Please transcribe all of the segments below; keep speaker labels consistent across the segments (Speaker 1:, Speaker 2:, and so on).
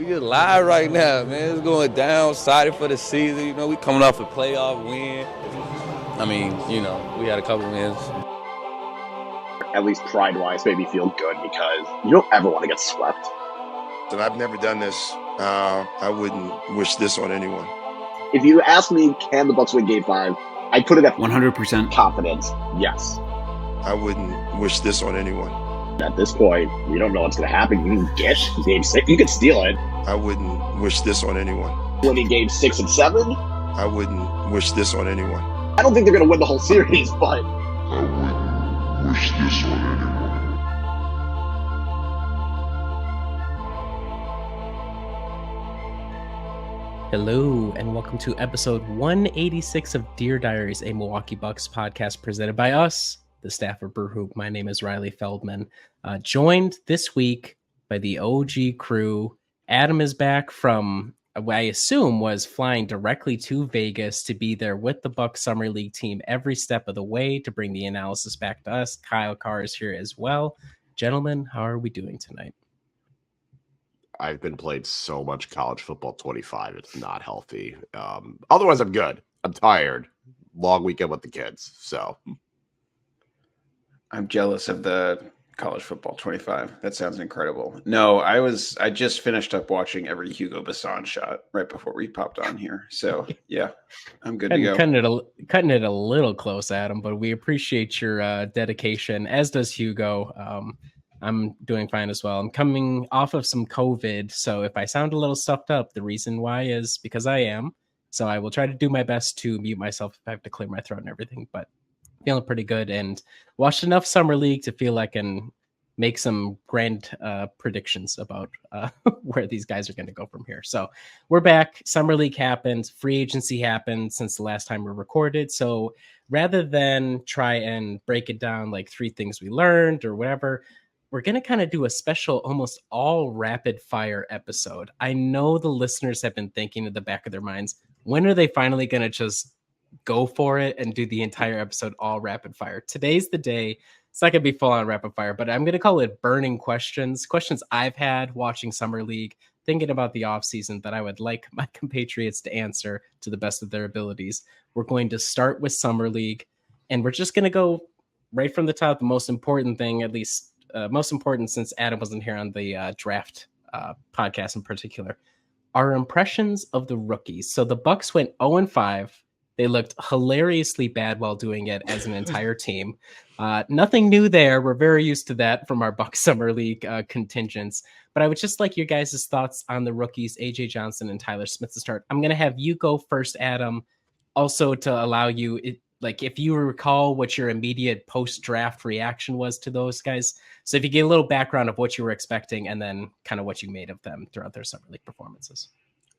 Speaker 1: We alive right now, man. It's going down, excited for the season. You know, we coming off a playoff win. I mean, you know, we had a couple wins.
Speaker 2: At least pride-wise, made me feel good because you don't ever want to get swept.
Speaker 3: And I've never done this. I wouldn't wish this on anyone.
Speaker 2: If you ask me, can the Bucks win Game 5? I'd put it at
Speaker 4: 100%
Speaker 2: confidence. Yes.
Speaker 3: I wouldn't wish this on anyone.
Speaker 2: At this point, we don't know what's going to happen. You can get Game 6. You can steal it.
Speaker 3: I wouldn't wish this on anyone.
Speaker 2: Winning Game 6 and 7?
Speaker 3: I wouldn't wish this on anyone.
Speaker 2: I don't think they're going to win the whole series, but
Speaker 5: I wouldn't wish this on anyone.
Speaker 6: Hello, and welcome to episode 186 of Diaries, a Milwaukee Bucks podcast presented by us, the staff of Brewhoop. My name is Riley Feldman, joined this week by the OG crew. Adam is back from, what I assume was flying directly to Vegas to be there with the Bucks Summer League team every step of the way to bring the analysis back to us. Kyle Carr is here as well. Gentlemen, how are we doing tonight?
Speaker 7: I've been playing so much college football 25. It's not healthy. Otherwise, I'm good. I'm tired. Long weekend with the kids. So
Speaker 4: I'm jealous of the college football 25. That sounds incredible. No, I just finished up watching every Hugo Bassan shot right before we popped on here. So yeah, I'm good to go.
Speaker 6: Cutting it a little close, Adam, but we appreciate your dedication, as does Hugo. I'm doing fine as well. I'm coming off of some COVID, so if I sound a little stuffed up, the reason why is because I am. So I will try to do my best to mute myself if I have to clear my throat and everything, but feeling pretty good and watched enough Summer League to feel like I can make some grand predictions about where these guys are going to go from here. So we're back. Summer League happened. Free agency happened since the last time we recorded. So rather than try and break it down like 3 things we learned or whatever, we're going to kind of do a special, almost all rapid fire episode. I know the listeners have been thinking in the back of their minds, when are they finally going to just go for it and do the entire episode all rapid fire? Today's the day. It's not going to be full on rapid fire, but I'm going to call it burning questions I've had watching Summer League, thinking about the offseason that I would like my compatriots to answer to the best of their abilities. We're going to start with Summer League, and we're just going to go right from the top. The most important thing, at least most important since Adam wasn't here on the draft podcast in particular, our impressions of the rookies. So the Bucks went 0-5. They looked hilariously bad while doing it as an entire team. Nothing new there. We're very used to that from our Bucks Summer League contingents. But I would just like your guys' thoughts on the rookies, AJ Johnson and Tyler Smith to start. I'm going to have you go first, Adam, also to allow you like if you recall what your immediate post-draft reaction was to those guys. So if you get a little background of what you were expecting and then kind of what you made of them throughout their Summer League performances.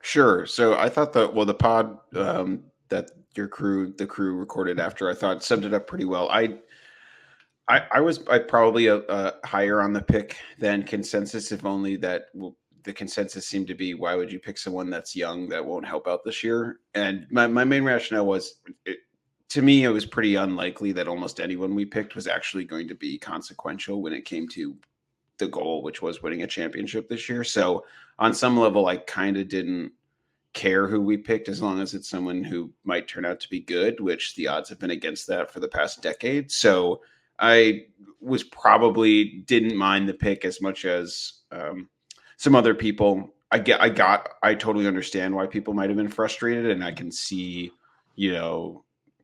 Speaker 4: Sure. So I thought the pod that the crew recorded after, I thought summed it up pretty well. I probably higher on the pick than consensus, if only that the consensus seemed to be, why would you pick someone that's young that won't help out this year? And my main rationale was, to me, it was pretty unlikely that almost anyone we picked was actually going to be consequential when it came to the goal, which was winning a championship this year. So on some level, I kind of didn't care who we picked as long as it's someone who might turn out to be good, which the odds have been against that for the past decade. So I was probably didn't mind the pick as much as some other people. I totally understand why people might have been frustrated, and I can see,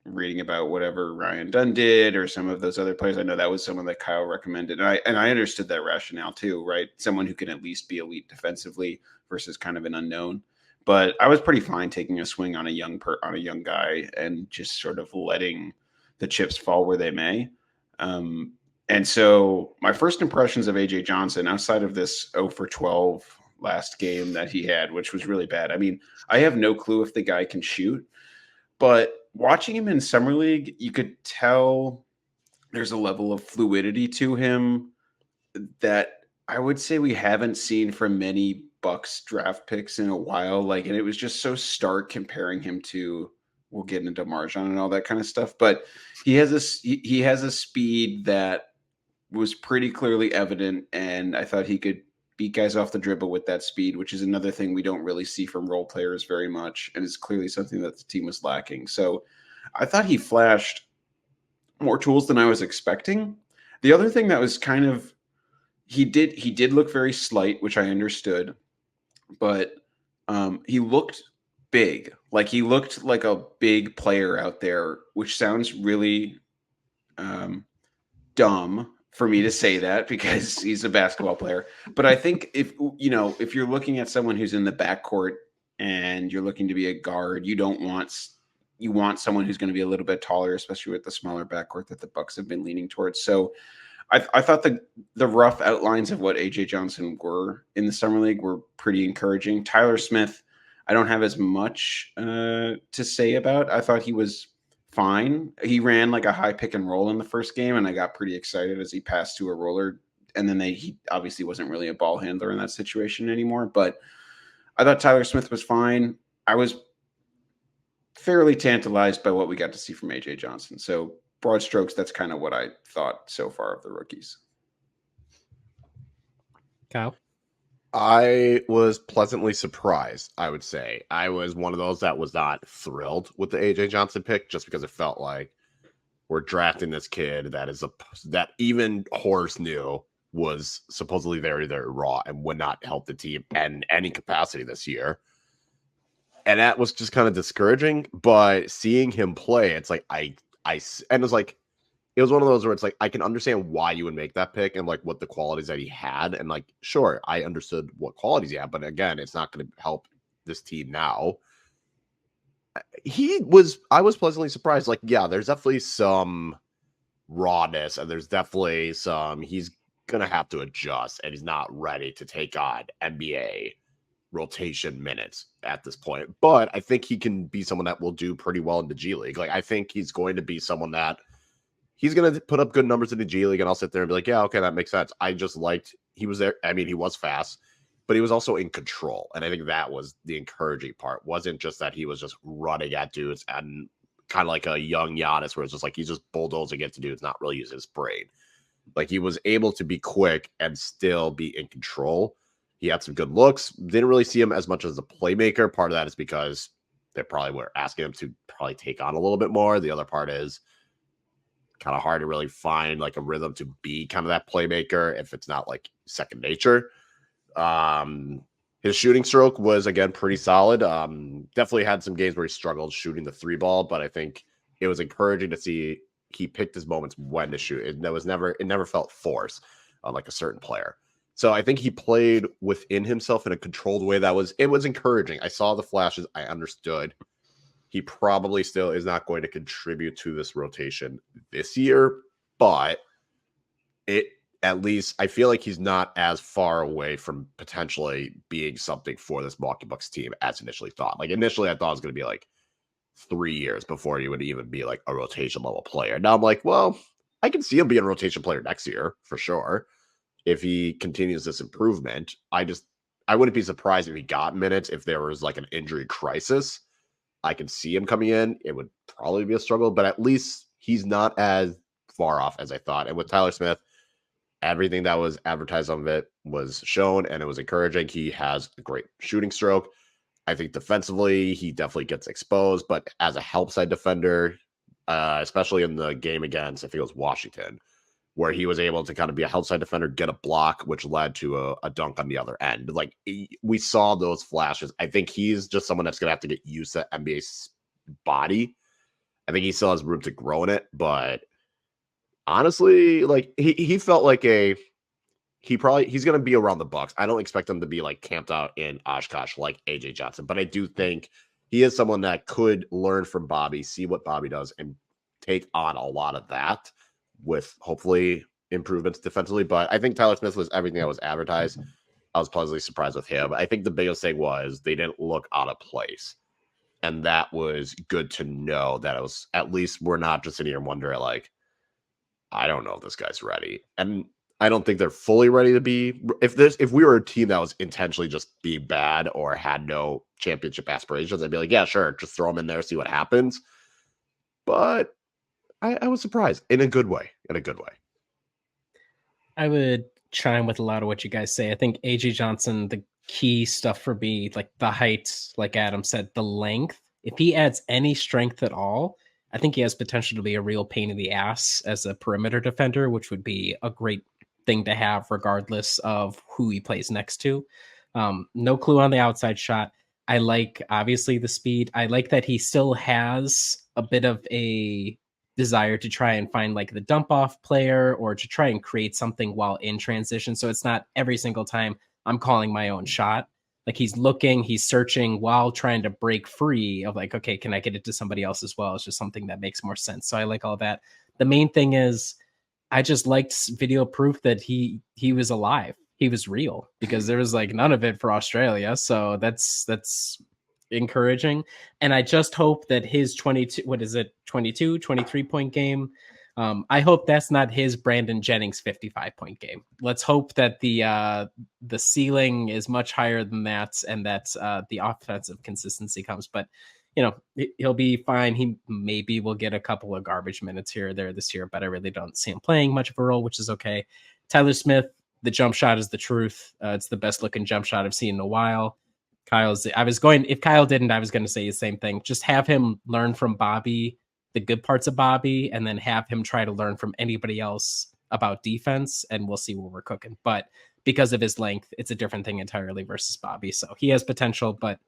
Speaker 4: reading about whatever Ryan Dunn did or some of those other players. I know that was someone that Kyle recommended. And I understood that rationale too, right? Someone who can at least be elite defensively versus kind of an unknown. But I was pretty fine taking a swing on a young guy and just sort of letting the chips fall where they may. And so my first impressions of AJ Johnson, outside of this 0 for 12 last game that he had, which was really bad. I mean, I have no clue if the guy can shoot, but watching him in Summer League, you could tell there's a level of fluidity to him that I would say we haven't seen from many Bucks draft picks in a while. And it was just so stark comparing him to, we'll get into Marjan and all that kind of stuff. But he has a speed that was pretty clearly evident, and I thought he could beat guys off the dribble with that speed, which is another thing we don't really see from role players very much, and is clearly something that the team was lacking. So I thought he flashed more tools than I was expecting. The other thing that was kind of he did look very slight, which I understood, but he looked big. Like he looked like a big player out there, which sounds really dumb for me to say that because he's a basketball player. But I think if you're looking at someone who's in the backcourt and you're looking to be a guard, you want someone who's going to be a little bit taller, especially with the smaller backcourt that the Bucks have been leaning towards. So I thought the rough outlines of what AJ Johnson were in the Summer League were pretty encouraging. Tyler Smith, I don't have as much to say about. I thought he was fine. He ran like a high pick and roll in the first game, and I got pretty excited as he passed to a roller. And then he obviously wasn't really a ball handler in that situation anymore. But I thought Tyler Smith was fine. I was fairly tantalized by what we got to see from AJ Johnson. So broad strokes, that's kind of what I thought so far of the rookies.
Speaker 6: Kyle?
Speaker 7: I was pleasantly surprised, I would say. I was one of those that was not thrilled with the AJ Johnson pick just because it felt like we're drafting this kid that even Horst knew was supposedly very, very raw and would not help the team in any capacity this year. And that was just kind of discouraging. But seeing him play, it's like and it was one of those where it's like, I can understand why you would make that pick and like what the qualities that he had. And like, sure, I understood what qualities he had, but again, it's not going to help this team now. I was pleasantly surprised. Like, yeah, there's definitely some rawness and there's definitely he's going to have to adjust and he's not ready to take on NBA rotation minutes at this point. But I think he can be someone that will do pretty well in the G League. Like, I think he's going to be someone that he's going to put up good numbers in the G League, and I'll sit there and be like, yeah, okay, that makes sense. I just liked he was there. I mean, he was fast, but he was also in control. And I think that was the encouraging part. Wasn't just that he was just running at dudes and kind of like a young Giannis where it's just like he's just bulldozing into dudes, not really using his brain. Like, he was able to be quick and still be in control. He had some good looks. Didn't really see him as much as a playmaker. Part of that is because they probably were asking him to probably take on a little bit more. The other part is kind of hard to really find like a rhythm to be kind of that playmaker if it's not like second nature. His shooting stroke was, again, pretty solid. Definitely had some games where he struggled shooting the three ball, but I think it was encouraging to see he picked his moments when to shoot. It never felt forced on like a certain player. So I think he played within himself in a controlled way. It was encouraging. I saw the flashes. I understood. He probably still is not going to contribute to this rotation this year, but at least I feel like he's not as far away from potentially being something for this Milwaukee Bucks team as initially thought. Like, initially I thought it was going to be like 3 years before he would even be like a rotation level player. Now I'm like, well, I can see him being a rotation player next year for sure if he continues this improvement. I wouldn't be surprised if he got minutes if there was like an injury crisis. I can see him coming in. It would probably be a struggle, but at least he's not as far off as I thought. And with Tyler Smith, everything that was advertised on it was shown, and it was encouraging. He has a great shooting stroke. I think defensively, he definitely gets exposed, but as a help side defender, especially in the game against, I think it was Washington, where he was able to kind of be a help side defender, get a block, which led to a dunk on the other end. Like, we saw those flashes. I think he's just someone that's going to have to get used to NBA's body. I think he still has room to grow in it, but honestly, like, he felt like he's going to be around the Bucks. I don't expect him to be like camped out in Oshkosh like AJ Johnson, but I do think he is someone that could learn from Bobby, see what Bobby does, and take on a lot of that with hopefully improvements defensively. But I think Tyler Smith was everything that was advertised. I was pleasantly surprised with him. I think the biggest thing was they didn't look out of place. And that was good to know that it was, at least we're not just sitting here and wondering, like, I don't know if this guy's ready. And I don't think they're fully ready to be. If we were a team that was intentionally just being bad or had no championship aspirations, I'd be like, yeah, sure, just throw them in there, see what happens. But I was surprised in a good way. I would
Speaker 6: chime with a lot of what you guys say. I think AJ Johnson, the key stuff for me, like the height, like Adam said, the length. If he adds any strength at all, I think he has potential to be a real pain in the ass as a perimeter defender, which would be a great thing to have regardless of who he plays next to. No clue on the outside shot. I like, obviously, the speed. I like that he still has a bit of a desire to try and find like the dump off player or to try and create something while in transition. So it's not every single time I'm calling my own shot. Like he's looking, he's searching while trying to break free of like, okay, can I get it to somebody else as well? It's just something that makes more sense. So I like all that. The main thing is I just liked video proof that he was alive. He was real, because there was like none of it for Australia. So that's encouraging. And I just hope that his 23 point game, I hope that's not his Brandon Jennings 55-point game. Let's hope that the ceiling is much higher than that, and that the offensive consistency comes. But he'll be fine. He maybe will get a couple of garbage minutes here or there this year, but I really don't see him playing much of a role, which is okay. Tyler Smith, the jump shot is the truth. It's the best looking jump shot I've seen in a while. If Kyle didn't, I was going to say the same thing. Just have him learn from Bobby, the good parts of Bobby, and then have him try to learn from anybody else about defense, and we'll see where we're cooking. But because of his length, it's a different thing entirely versus Bobby. So he has potential, but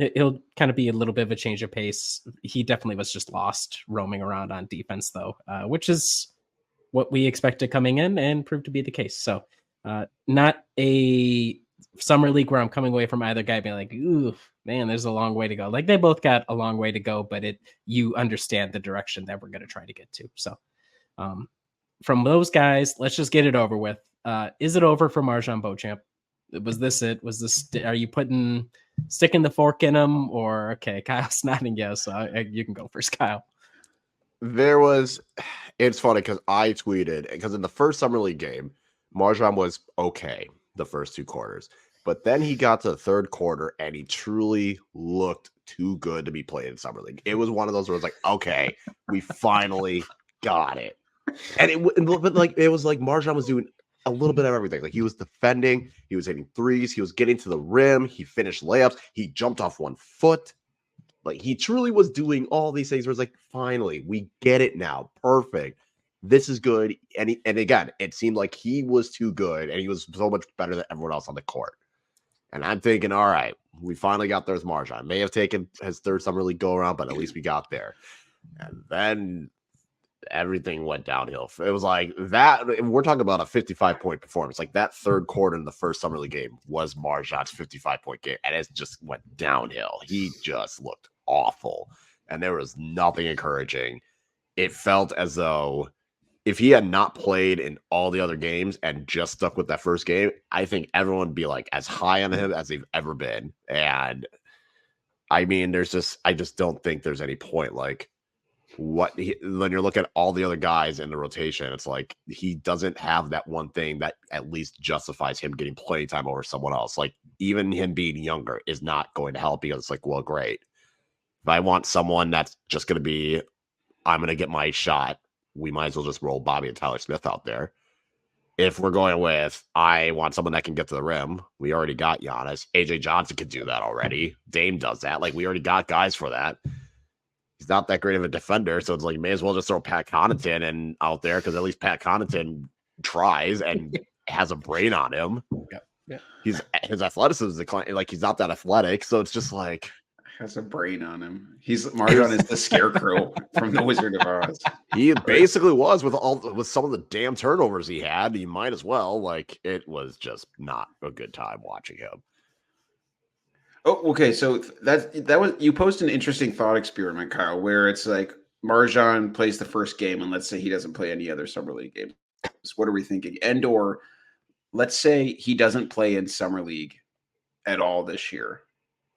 Speaker 6: it'll kind of be a little bit of a change of pace. He definitely was just lost roaming around on defense, though, which is what we expected coming in and proved to be the case. So not a summer league where I'm coming away from either guy being like, ooh, man, there's a long way to go. Like they both got a long way to go, but you understand the direction that we're going to try to get to. So from those guys, let's just get it over with. Is it over for MarJon Beauchamp? Was this it? Are you sticking the fork in him, or okay? Kyle's nodding yes. So you can go first, Kyle.
Speaker 7: It's funny because I tweeted, because in the first summer league game, MarJon was okay the first 2 quarters, but then he got to the third quarter and he truly looked too good to be played in summer league. It was one of those where it's like, okay, we finally got it. And it was like MarJon was doing a little bit of everything. Like he was defending, he was hitting threes, he was getting to the rim, he finished layups, he jumped off 1 foot. Like he truly was doing all these things where it's like, finally, we get it now. Perfect. This is good. And again, it seemed like he was too good and he was so much better than everyone else on the court. And I'm thinking, all right, we finally got there with MarJon. May have taken his third summer league go around, but at least we got there. And then everything went downhill. It was like that. We're talking about a 55-point performance. Like that third quarter in the first summer league game was MarJon's 55-point game. And it just went downhill. He just looked awful. And there was nothing encouraging. It felt as though if he had not played in all the other games and just stuck with that first game, I think everyone would be like as high on him as they've ever been. And I mean, I just don't think there's any point. Like when you're looking at all the other guys in the rotation, it's like he doesn't have that one thing that at least justifies him getting playing time over someone else. Like even him being younger is not going to help, because it's like, well, great. If I want someone that's just going to be, I'm going to get my shot, we might as well just roll Bobby and Tyler Smith out there. If we're going with, I want someone that can get to the rim, we already got Giannis. AJ Johnson could do that already. Dame does that. Like we already got guys for that. He's not that great of a defender, so it's like may as well just throw Pat Connaughton out there, because at least Pat Connaughton tries and has a brain on him.
Speaker 4: Yeah.
Speaker 7: His athleticism is declining. Like he's not that athletic, so it's just like
Speaker 4: has a brain on him. MarJon is the scarecrow from the Wizard of Oz.
Speaker 7: He basically was with some of the damn turnovers he had. He might as well. Like it was just not a good time watching him.
Speaker 4: Oh, okay. So that was, you posed an interesting thought experiment, Kyle, where it's like MarJon plays the first game, and let's say he doesn't play any other summer league games. What are we thinking? And or let's say he doesn't play in summer league at all this year.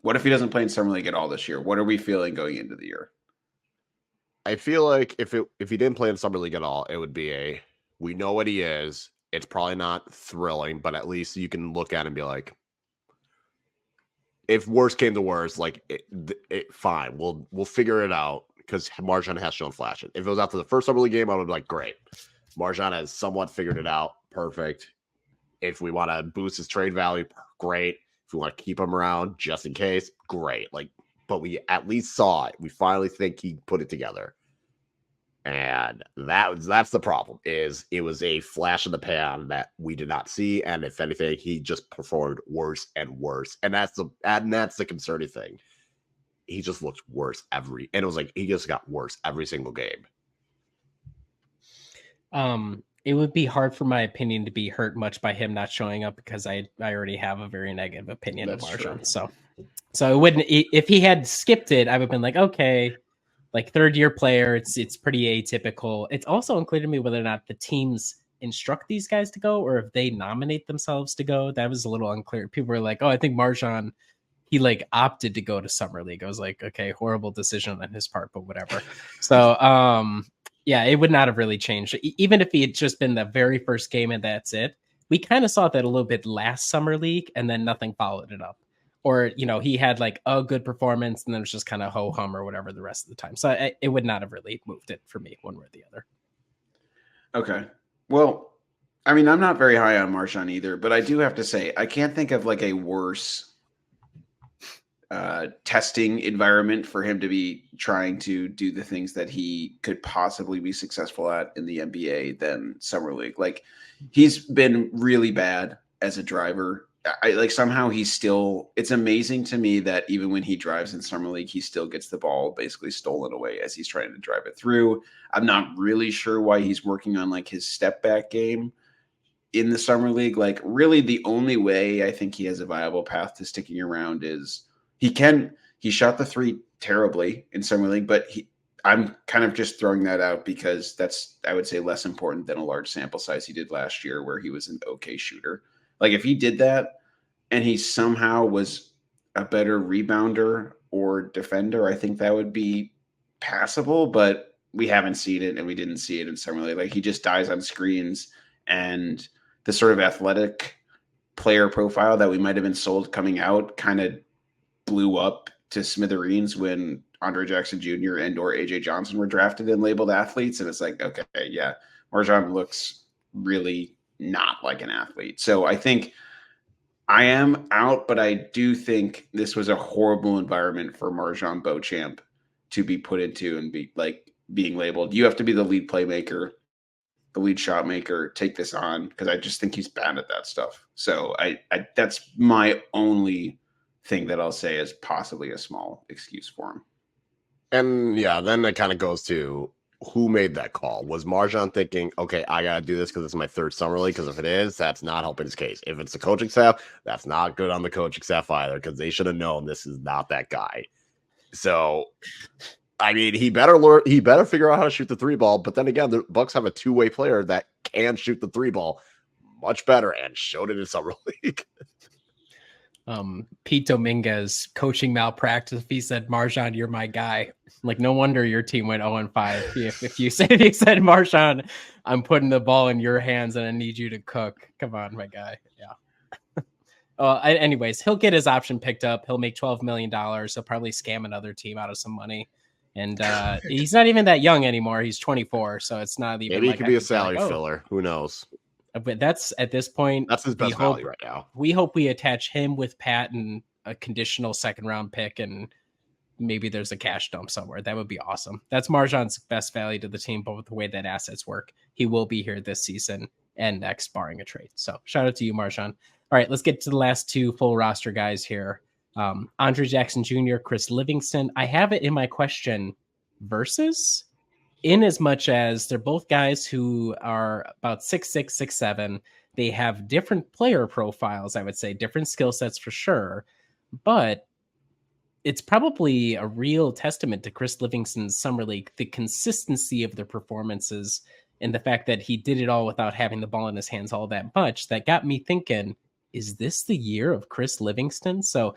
Speaker 4: What if he doesn't play in summer league at all this year? What are we feeling going into the year?
Speaker 7: I feel like if he didn't play in summer league at all, it would be we know what he is. It's probably not thrilling, but at least you can look at it and be like, if worse came to worse, like fine, we'll figure it out, because MarJon has shown flashes. If it was after the first summer league game, I would be like, great, MarJon has somewhat figured it out. perfect. If we want to boost his trade value, great. If we want to keep him around just in case, great. Like, but we at least saw it. We finally think he put it together. And that's the problem, is it was a flash in the pan that we did not see. And if anything, he just performed worse and worse. And that's the concerning thing. He just looked worse and it was like he just got worse every single game.
Speaker 6: It would be hard for my opinion to be hurt much by him not showing up, because I already have a very negative opinion of Marjan. So it wouldn't, if he had skipped it, I would have been like, okay, like third-year player, it's pretty atypical. It's also unclear to me whether or not the teams instruct these guys to go or if they nominate themselves to go. That was a little unclear. People were like, oh, I think Marjan, he like opted to go to Summer League. I was like, okay, horrible decision on his part, but whatever. So, yeah, it would not have really changed. Even if he had just been the very first game and that's it. We kind of saw that a little bit last Summer League, and then nothing followed it up. Or, he had like a good performance and then it was just kind of ho-hum or whatever the rest of the time. So it would not have really moved it for me one way or the other.
Speaker 4: Okay. Well, I mean, I'm not very high on Marjan either, but I do have to say, I can't think of like a worse testing environment for him to be trying to do the things that he could possibly be successful at in the NBA than Summer League. Like, he's been really bad as a driver. I like somehow he's still, it's amazing to me that even when he drives in Summer League, he still gets the ball basically stolen away as he's trying to drive it through. I'm not really sure why he's working on like his step back game in the Summer League. Like, really the only way I think he has a viable path to sticking around is he shot the three terribly in Summer League, but I'm kind of just throwing that out because that's, I would say, less important than a large sample size he did last year where he was an okay shooter. Like, if he did that and he somehow was a better rebounder or defender, I think that would be passable, but we haven't seen it and we didn't see it in Summer League. Like, he just dies on screens, and the sort of athletic player profile that we might have been sold coming out kind of blew up to smithereens when Andre Jackson Jr. and or AJ Johnson were drafted and labeled athletes. And it's like, okay, yeah, Marjan looks really not like an athlete. So I think I am out, but I do think this was a horrible environment for Marjan Beauchamp to be put into and be like being labeled. You have to be the lead playmaker, the lead shot maker, take this on, because I just think he's bad at that stuff. So I that's my only thing that I'll say is possibly a small excuse for him.
Speaker 7: And yeah, then it kind of goes to who made that call. Was Marjan thinking, okay, I got to do this because it's my third Summer League? Because if it is, that's not helping his case. If it's the coaching staff, that's not good on the coaching staff either, because they should have known this is not that guy. So, I mean, he better figure out how to shoot the three ball. But then again, the Bucks have a two-way player that can shoot the three ball much better and showed it in Summer League.
Speaker 6: Pete Dominguez coaching malpractice. He said, Marjan, you're my guy. Like, no wonder your team went 0-5. If you said Marjan, I'm putting the ball in your hands and I need you to cook. Come on, my guy. Yeah. Anyways, he'll get his option picked up. He'll make $12 million. He'll probably scam another team out of some money. And he's not even that young anymore. He's 24. So it's not even.
Speaker 7: Maybe he could be a salary filler. Who knows?
Speaker 6: But that's, at this point,
Speaker 7: that's his best value right now.
Speaker 6: We hope we attach him with Pat and a conditional second-round pick, and maybe there's a cash dump somewhere. That would be awesome. That's Marjan's best value to the team, but with the way that assets work, he will be here this season and next, barring a trade. So shout out to you, Marjan. All right, let's get to the last two full roster guys here. Andre Jackson Jr., Chris Livingston. I have it in my question versus, in as much as they're both guys who are about 6'6", 6'7". They have different player profiles, I would say, different skill sets for sure. But it's probably a real testament to Chris Livingston's Summer League, the consistency of their performances and the fact that he did it all without having the ball in his hands all that much. That got me thinking, is this the year of Chris Livingston? So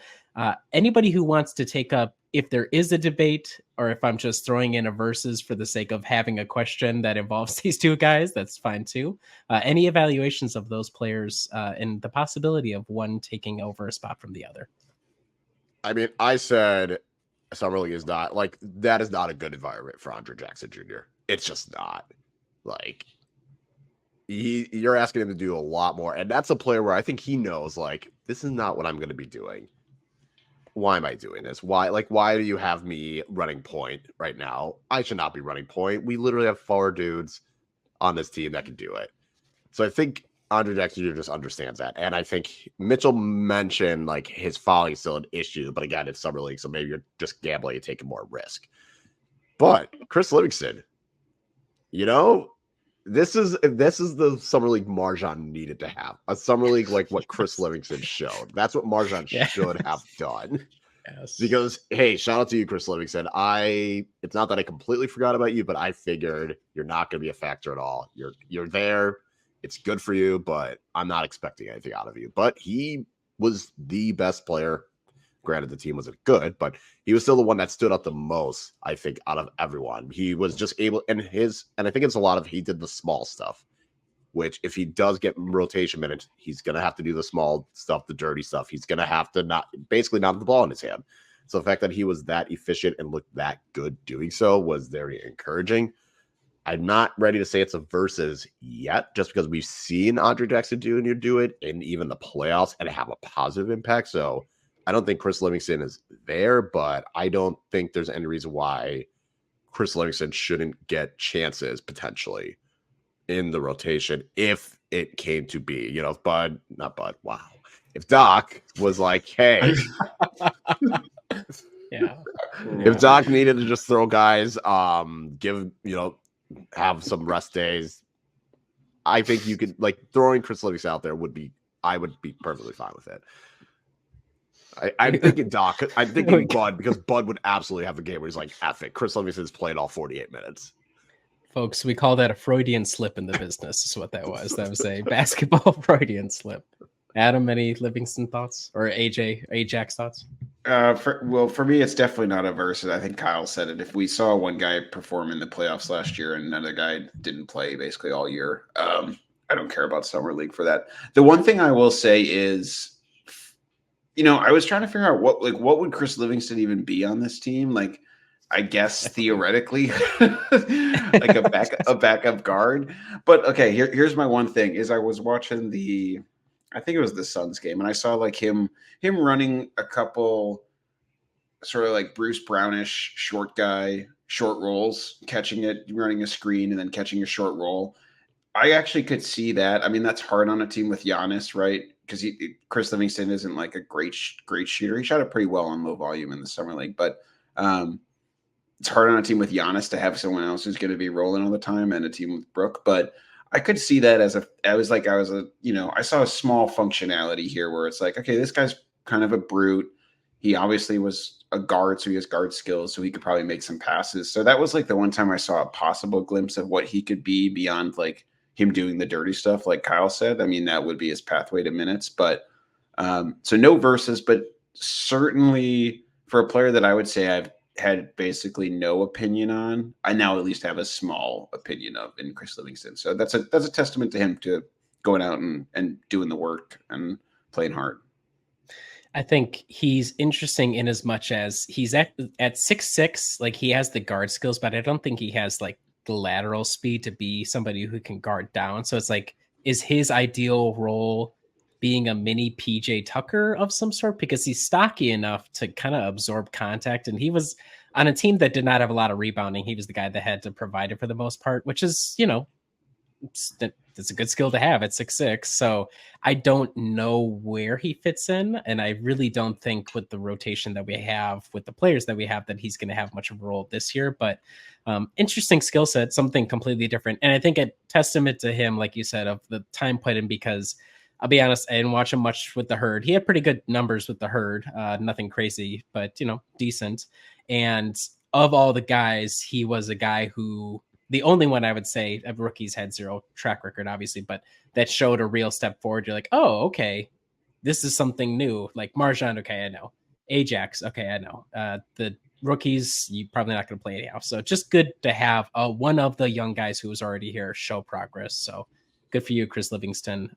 Speaker 6: anybody who wants to take up, if there is a debate, or if I'm just throwing in a versus for the sake of having a question that involves these two guys, that's fine too. Any evaluations of those players and the possibility of one taking over a spot from the other?
Speaker 7: I mean, I said Summer League is not, like, that is not a good environment for Andre Jackson Jr. It's just not. Like, You're asking him to do a lot more. And that's a player where I think he knows, like, this is not what I'm going to be doing. Why am I doing this? Why do you have me running point right now? I should not be running point. We literally have 4 dudes on this team that can do it. So I think Andre Jackson Jr. just understands that. And I think Mitchell mentioned, like, his fouling is still an issue. But again, it's Summer League, so maybe you're just gambling and taking more risk. But Chris Livingston, this is the Summer League Marjan needed to have. A Summer League like what Chris Livingston showed. That's what Marjan should have done.
Speaker 6: Yes.
Speaker 7: Because, hey, shout out to you, Chris Livingston. It's not that I completely forgot about you, but I figured you're not going to be a factor at all. You're there. It's good for you, but I'm not expecting anything out of you. But he was the best player. Granted, the team wasn't good, but he was still the one that stood out the most, I think, out of everyone. He was just able, and I think it's a lot of, he did the small stuff, which if he does get rotation minutes, he's going to have to do the small stuff, the dirty stuff. He's going to have to not have the ball in his hand. So the fact that he was that efficient and looked that good doing so was very encouraging. I'm not ready to say it's a versus yet, just because we've seen Andre Jackson Jr. do it in even the playoffs and have a positive impact. So I don't think Chris Livingston is there, but I don't think there's any reason why Chris Livingston shouldn't get chances potentially in the rotation if it came to be, if Doc was like, hey, if Doc needed to just throw guys, have some rest days, I think you could, like, throwing Chris Livingston out there I would be perfectly fine with it. I'm thinking Doc. I'm thinking Bud, because Bud would absolutely have a game where he's like, F it. Chris Livingston's played all 48 minutes.
Speaker 6: Folks, we call that a Freudian slip in the business, is what that was. That was a basketball Freudian slip. Adam, any Livingston thoughts? Or Ajax thoughts?
Speaker 4: For me, it's definitely not a versus. I think Kyle said it. If we saw one guy perform in the playoffs last year and another guy didn't play basically all year, I don't care about Summer League for that. The one thing I will say is, I was trying to figure out what would Chris Livingston even be on this team? Like, I guess theoretically, like a backup guard. But okay, here's my one thing: is I was watching I think it was the Suns game, and I saw like him running a couple sort of like Bruce Brownish short rolls, catching it, running a screen, and then catching a short roll. I actually could see that. I mean, that's hard on a team with Giannis, right? Because Chris Livingston isn't like a great shooter. He shot it pretty well on low volume in the Summer League, but it's hard on a team with Giannis to have someone else who's going to be rolling all the time, and a team with Brook. But I could see that I saw a small functionality here where it's like, okay, this guy's kind of a brute. He obviously was a guard, so he has guard skills, so he could probably make some passes. So that was like the one time I saw a possible glimpse of what he could be beyond like him doing the dirty stuff, like Kyle said. I mean, that would be his pathway to minutes. But so no versus, but certainly for a player that I would say I've had basically no opinion on, I now at least have a small opinion of in Chris Livingston. So that's a testament to him, to going out and doing the work and playing hard.
Speaker 6: I think he's interesting in as much as he's at 6'6", like he has the guard skills, but I don't think he has like the lateral speed to be somebody who can guard down. So it's like, is his ideal role being a mini PJ Tucker of some sort? Because he's stocky enough to kind of absorb contact. And he was on a team that did not have a lot of rebounding. He was the guy that had to provide it for the most part, which is, it's a good skill to have at 6'6". So I don't know where he fits in. And I really don't think with the rotation that we have, with the players that we have, that he's going to have much of a role this year. But interesting skill set, something completely different. And I think a testament to him, like you said, of the time put in, because I'll be honest, I didn't watch him much with the Herd. He had pretty good numbers with the Herd, nothing crazy, but decent. And of all the guys, he was a guy who, the only one I would say of rookies, had zero track record, obviously, but that showed a real step forward. You're like, oh, okay, this is something new. Like Marjan, okay, I know. Ajax, okay, I know. The rookies, you're probably not going to play anyhow. So just good to have one of the young guys who was already here show progress. So good for you, Chris Livingston.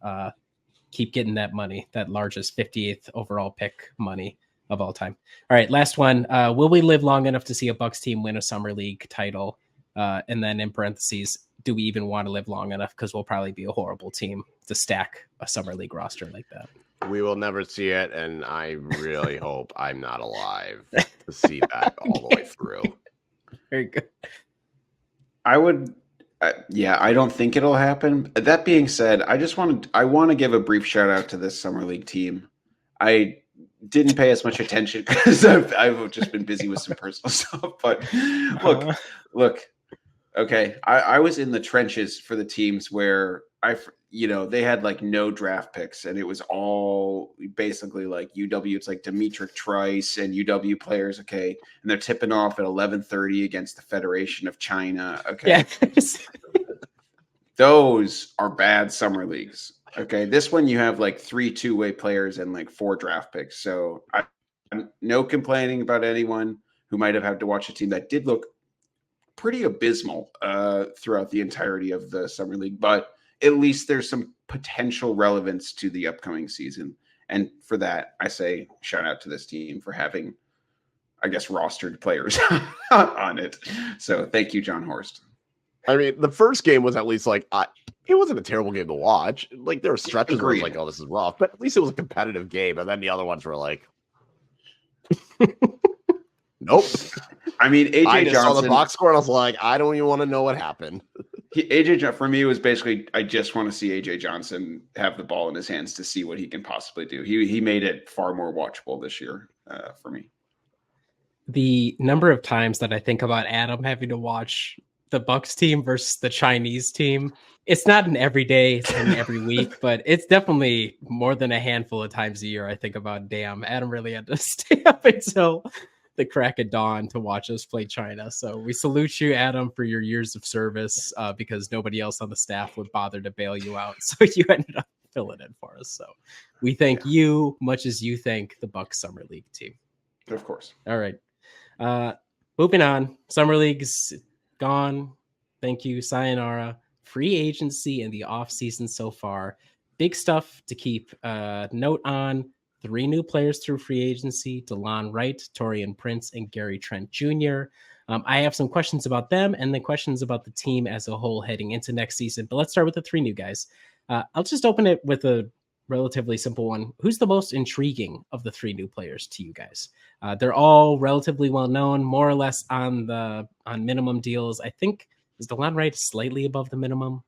Speaker 6: Keep getting that money, that largest 58th overall pick money of all time. All right, last one. Will we live long enough to see a Bucks team win a Summer League title? And then in parentheses, do we even want to live long enough? Because we'll probably be a horrible team to stack a summer league roster like that.
Speaker 7: We will never see it, and I really hope I'm not alive to see that all the way through.
Speaker 6: Very good.
Speaker 4: I would, I don't think it'll happen. That being said, I want to give a brief shout out to this summer league team. I didn't pay as much attention because I've just been busy with some personal stuff. But look. Okay, I was in the trenches for the teams where they had like no draft picks, and it was all basically like UW. It's like Dimitri Trice and UW players. Okay, and they're tipping off at 11:30 against the Federation of China. Okay, those are bad summer leagues. Okay, this one you have like 3 two-way players and like 4 draft picks. So I'm no complaining about anyone who might have had to watch a team that did look pretty abysmal throughout the entirety of the summer league, but at least there's some potential relevance to the upcoming season. And for that, I say shout out to this team for having, I guess, rostered players on it. So thank you, Jon Horst.
Speaker 7: I mean, the first game was at least like, it wasn't a terrible game to watch. Like there were stretches where it was like, oh, this is rough, but at least it was a competitive game. And then the other ones were like, nope.
Speaker 4: I mean,
Speaker 7: I just saw the box score and I was like, I don't even want to know what happened.
Speaker 4: For me, was basically, I just want to see AJ Johnson have the ball in his hands to see what he can possibly do. He made it far more watchable this year for me.
Speaker 6: The number of times that I think about Adam having to watch the Bucks team versus the Chinese team, it's not an everyday, it's an every week, but it's definitely more than a handful of times a year. I think about, damn, Adam really had to stay up until the crack of dawn to watch us play China. So we salute you, Adam, for your years of service because nobody else on the staff would bother to bail you out. So you ended up filling in for us. So we thank you much as you thank the Bucks Summer League team.
Speaker 4: Of course.
Speaker 6: All right. Moving on. Summer League's gone. Thank you. Sayonara. Free agency in the offseason so far. Big stuff to keep note on. 3 new players through free agency: DeLon Wright, Taurean Prince, and Gary Trent Jr. I have some questions about them and then questions about the team as a whole heading into next season. But let's start with the 3 new guys. I'll just open it with a relatively simple one. Who's the most intriguing of the 3 new players to you guys? They're all relatively well known, more or less on minimum deals. I think is DeLon Wright slightly above the minimum.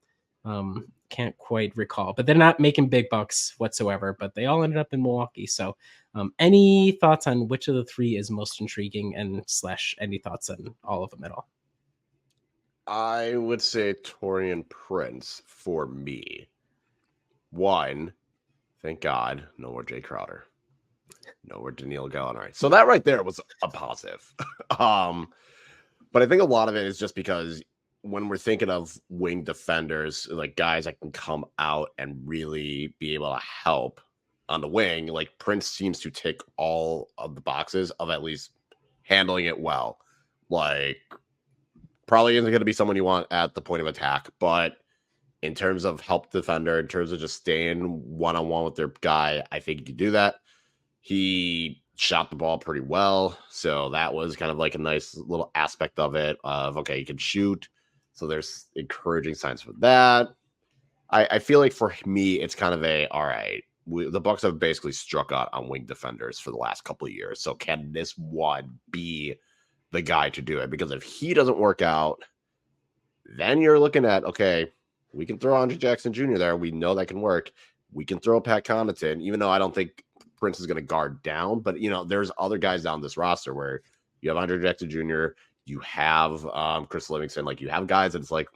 Speaker 6: Can't quite recall, but they're not making big bucks whatsoever, but they all ended up in Milwaukee. So any thoughts on which of the 3 is most intriguing and / any thoughts on all of them at all?
Speaker 7: I would say Taurean Prince for me. 1, thank God, no more Jay Crowder. No more Daniil Gallinari. So that right there was a positive. But I think a lot of it is just because when we're thinking of wing defenders, like guys that can come out and really be able to help on the wing, like Prince seems to tick all of the boxes of at least handling it well. Like probably isn't going to be someone you want at the point of attack, but in terms of help defender, in terms of just staying one-on-one with their guy, I think he could do that. He shot the ball pretty well. So that was kind of like a nice little aspect of it of, okay, he can shoot. So there's encouraging signs for that. I feel like for me, it's kind of all right, the Bucks have basically struck out on wing defenders for the last couple of years. So can this one be the guy to do it? Because if he doesn't work out, then you're looking at, okay, we can throw Andre Jackson Jr. there. We know that can work. We can throw Pat Connaughton, even though I don't think Prince is going to guard down. But, there's other guys down this roster where you have Andre Jackson Jr., you have Chris Livingston, like you have guys that's like,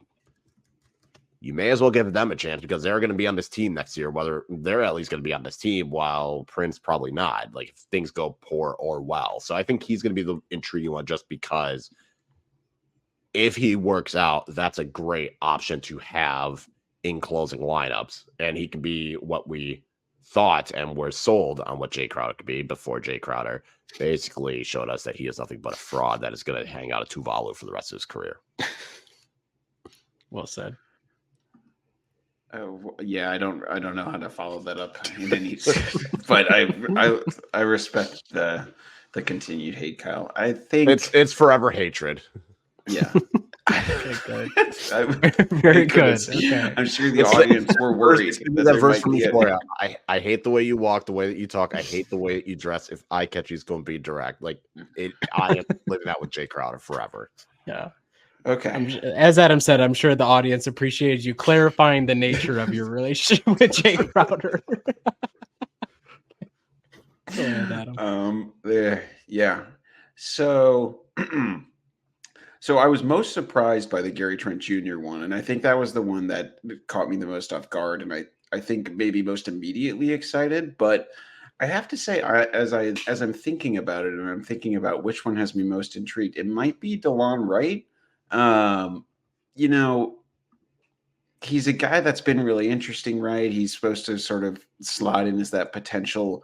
Speaker 7: you may as well give them a chance because they're going to be on this team next year, whether they're at least going to be on this team while Prince probably not, like if things go poor or well. So I think he's going to be the intriguing one just because if he works out, that's a great option to have in closing lineups. And he can be what we thought and were sold on what Jay Crowder could be before Jay Crowder basically showed us that he is nothing but a fraud that is going to hang out at Tuvalu for the rest of his career.
Speaker 6: Well said.
Speaker 4: Yeah, I don't know how to follow that up in any, but I respect the continued hate, Kyle. I think
Speaker 7: it's forever hatred.
Speaker 4: Yeah,
Speaker 6: Okay, good.
Speaker 4: Very
Speaker 6: good. Okay.
Speaker 4: I'm sure the audience were worried.
Speaker 7: That verse from Euphoria. I hate the way you walk, the way that you talk. I hate the way that you dress. If eye catchy is going to be direct, like I am living that with Jay Crowder forever.
Speaker 6: Yeah.
Speaker 4: Okay.
Speaker 6: As Adam said, I'm sure the audience appreciated you clarifying the nature of your relationship with Jay Crowder. Go ahead, Adam.
Speaker 4: Yeah. So so I was most surprised by the Gary Trent Jr. one, and I think that was the one that caught me the most off guard, and I think maybe most immediately excited. But I have to say, as I'm thinking about it, and I'm thinking about which one has me most intrigued, it might be DeLon Wright. You know, he's a guy that's been really interesting, right? He's supposed to sort of slot in as that potential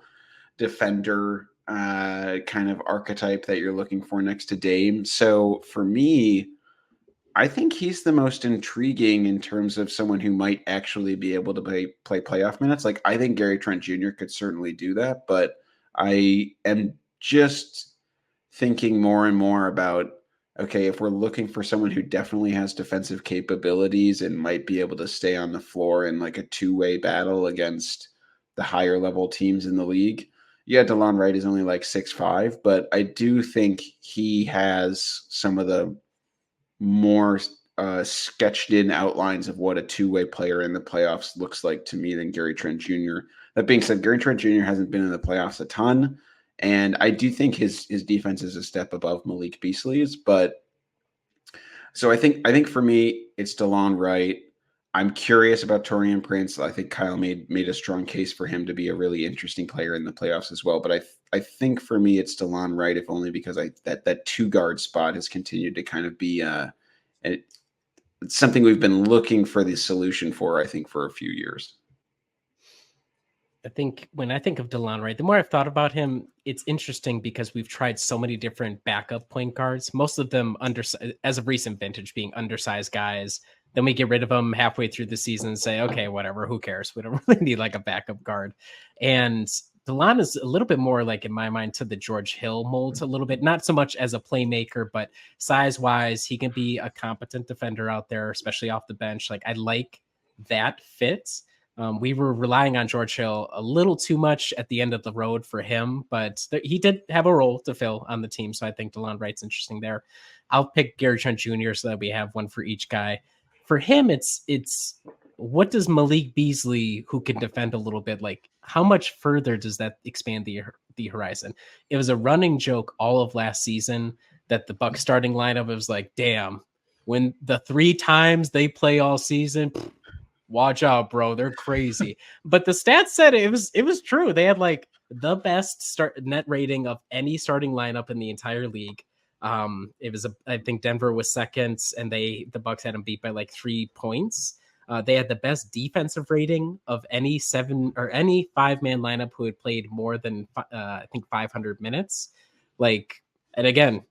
Speaker 4: defender kind of archetype that you're looking for next to Dame. So for me, I think he's the most intriguing in terms of someone who might actually be able to play playoff minutes. Like, I think Gary Trent Jr. could certainly do that, but I am just thinking more and more about, okay, if we're looking for someone who definitely has defensive capabilities and might be able to stay on the floor in like a two-way battle against the higher level teams in the league. Yeah, DeLon Wright is only like 6'5", but I do think he has some of the more sketched in outlines of what a two-way player in the playoffs looks like to me than Gary Trent Jr. That being said, Gary Trent Jr. hasn't been in the playoffs a ton, and I do think his defense is a step above Malik Beasley's. But so I think for me, it's DeLon Wright. I'm curious about Taurean Prince. I think Kyle made a strong case for him to be a really interesting player in the playoffs as well. But I think for me, it's DeLon Wright, if only because that two guard spot has continued to kind of be it's something we've been looking for the solution for, I think, for a few years.
Speaker 6: I think when I think of DeLon Wright, the more I've thought about him, it's interesting because we've tried so many different backup point guards, most of them as of recent vintage being undersized guys. Then we get rid of them halfway through the season and say, okay, whatever, who cares? We don't really need like a backup guard. And DeLon is a little bit more like, in my mind, to the George Hill mold a little bit, not so much as a playmaker, but size-wise, he can be a competent defender out there, especially off the bench. Like, I like that fit. We were relying on George Hill a little too much at the end of the road for him, but he did have a role to fill on the team. So I think DeLon Wright's interesting there. I'll pick Gary Trent Jr. so that we have one for each guy. For him, it's what does Malik Beasley, who can defend a little bit, like how much further does that expand the horizon? It was a running joke all of last season that the Bucks starting lineup, it was like, damn, when the 3 times they play all season, watch out, bro. They're crazy. But the stats said it was true. They had like the best net rating of any starting lineup in the entire league. It was I think Denver was second, and the Bucks had them beat by like 3 points. They had the best defensive rating of any 5-man lineup who had played more than I think 500 minutes. Like, and again,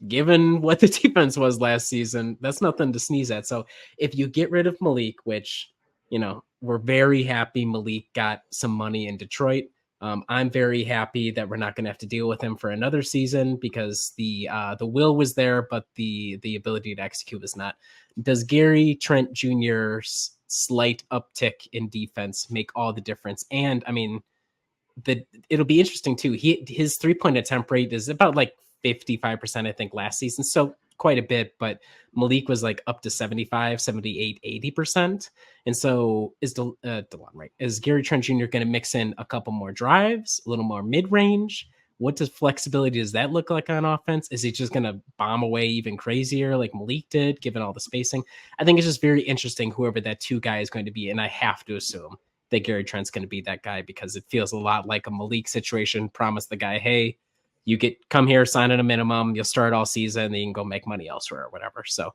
Speaker 6: given what the defense was last season, that's nothing to sneeze at. So if you get rid of Malik, which, you know, we're very happy Malik got some money in Detroit. I'm very happy that we're not going to have to deal with him for another season because the will was there, but the ability to execute was not. Does Gary Trent Jr.'s slight uptick in defense make all the difference? And I mean, it'll be interesting too. His 3-point attempt rate is about like 55%, I think, last season. So quite a bit, but Malik was like up to 75, 78, 80%. And so is DeLon, right? Is Gary Trent Jr. going to mix in a couple more drives, a little more mid-range? What flexibility does that look like on offense? Is he just going to bomb away even crazier like Malik did, given all the spacing? I think it's just very interesting whoever that 2 guy is going to be. And I have to assume that Gary Trent's going to be that guy because it feels a lot like a Malik situation. Promise the guy, hey, you come here, sign at a minimum, you'll start all season, then you can go make money elsewhere or whatever. So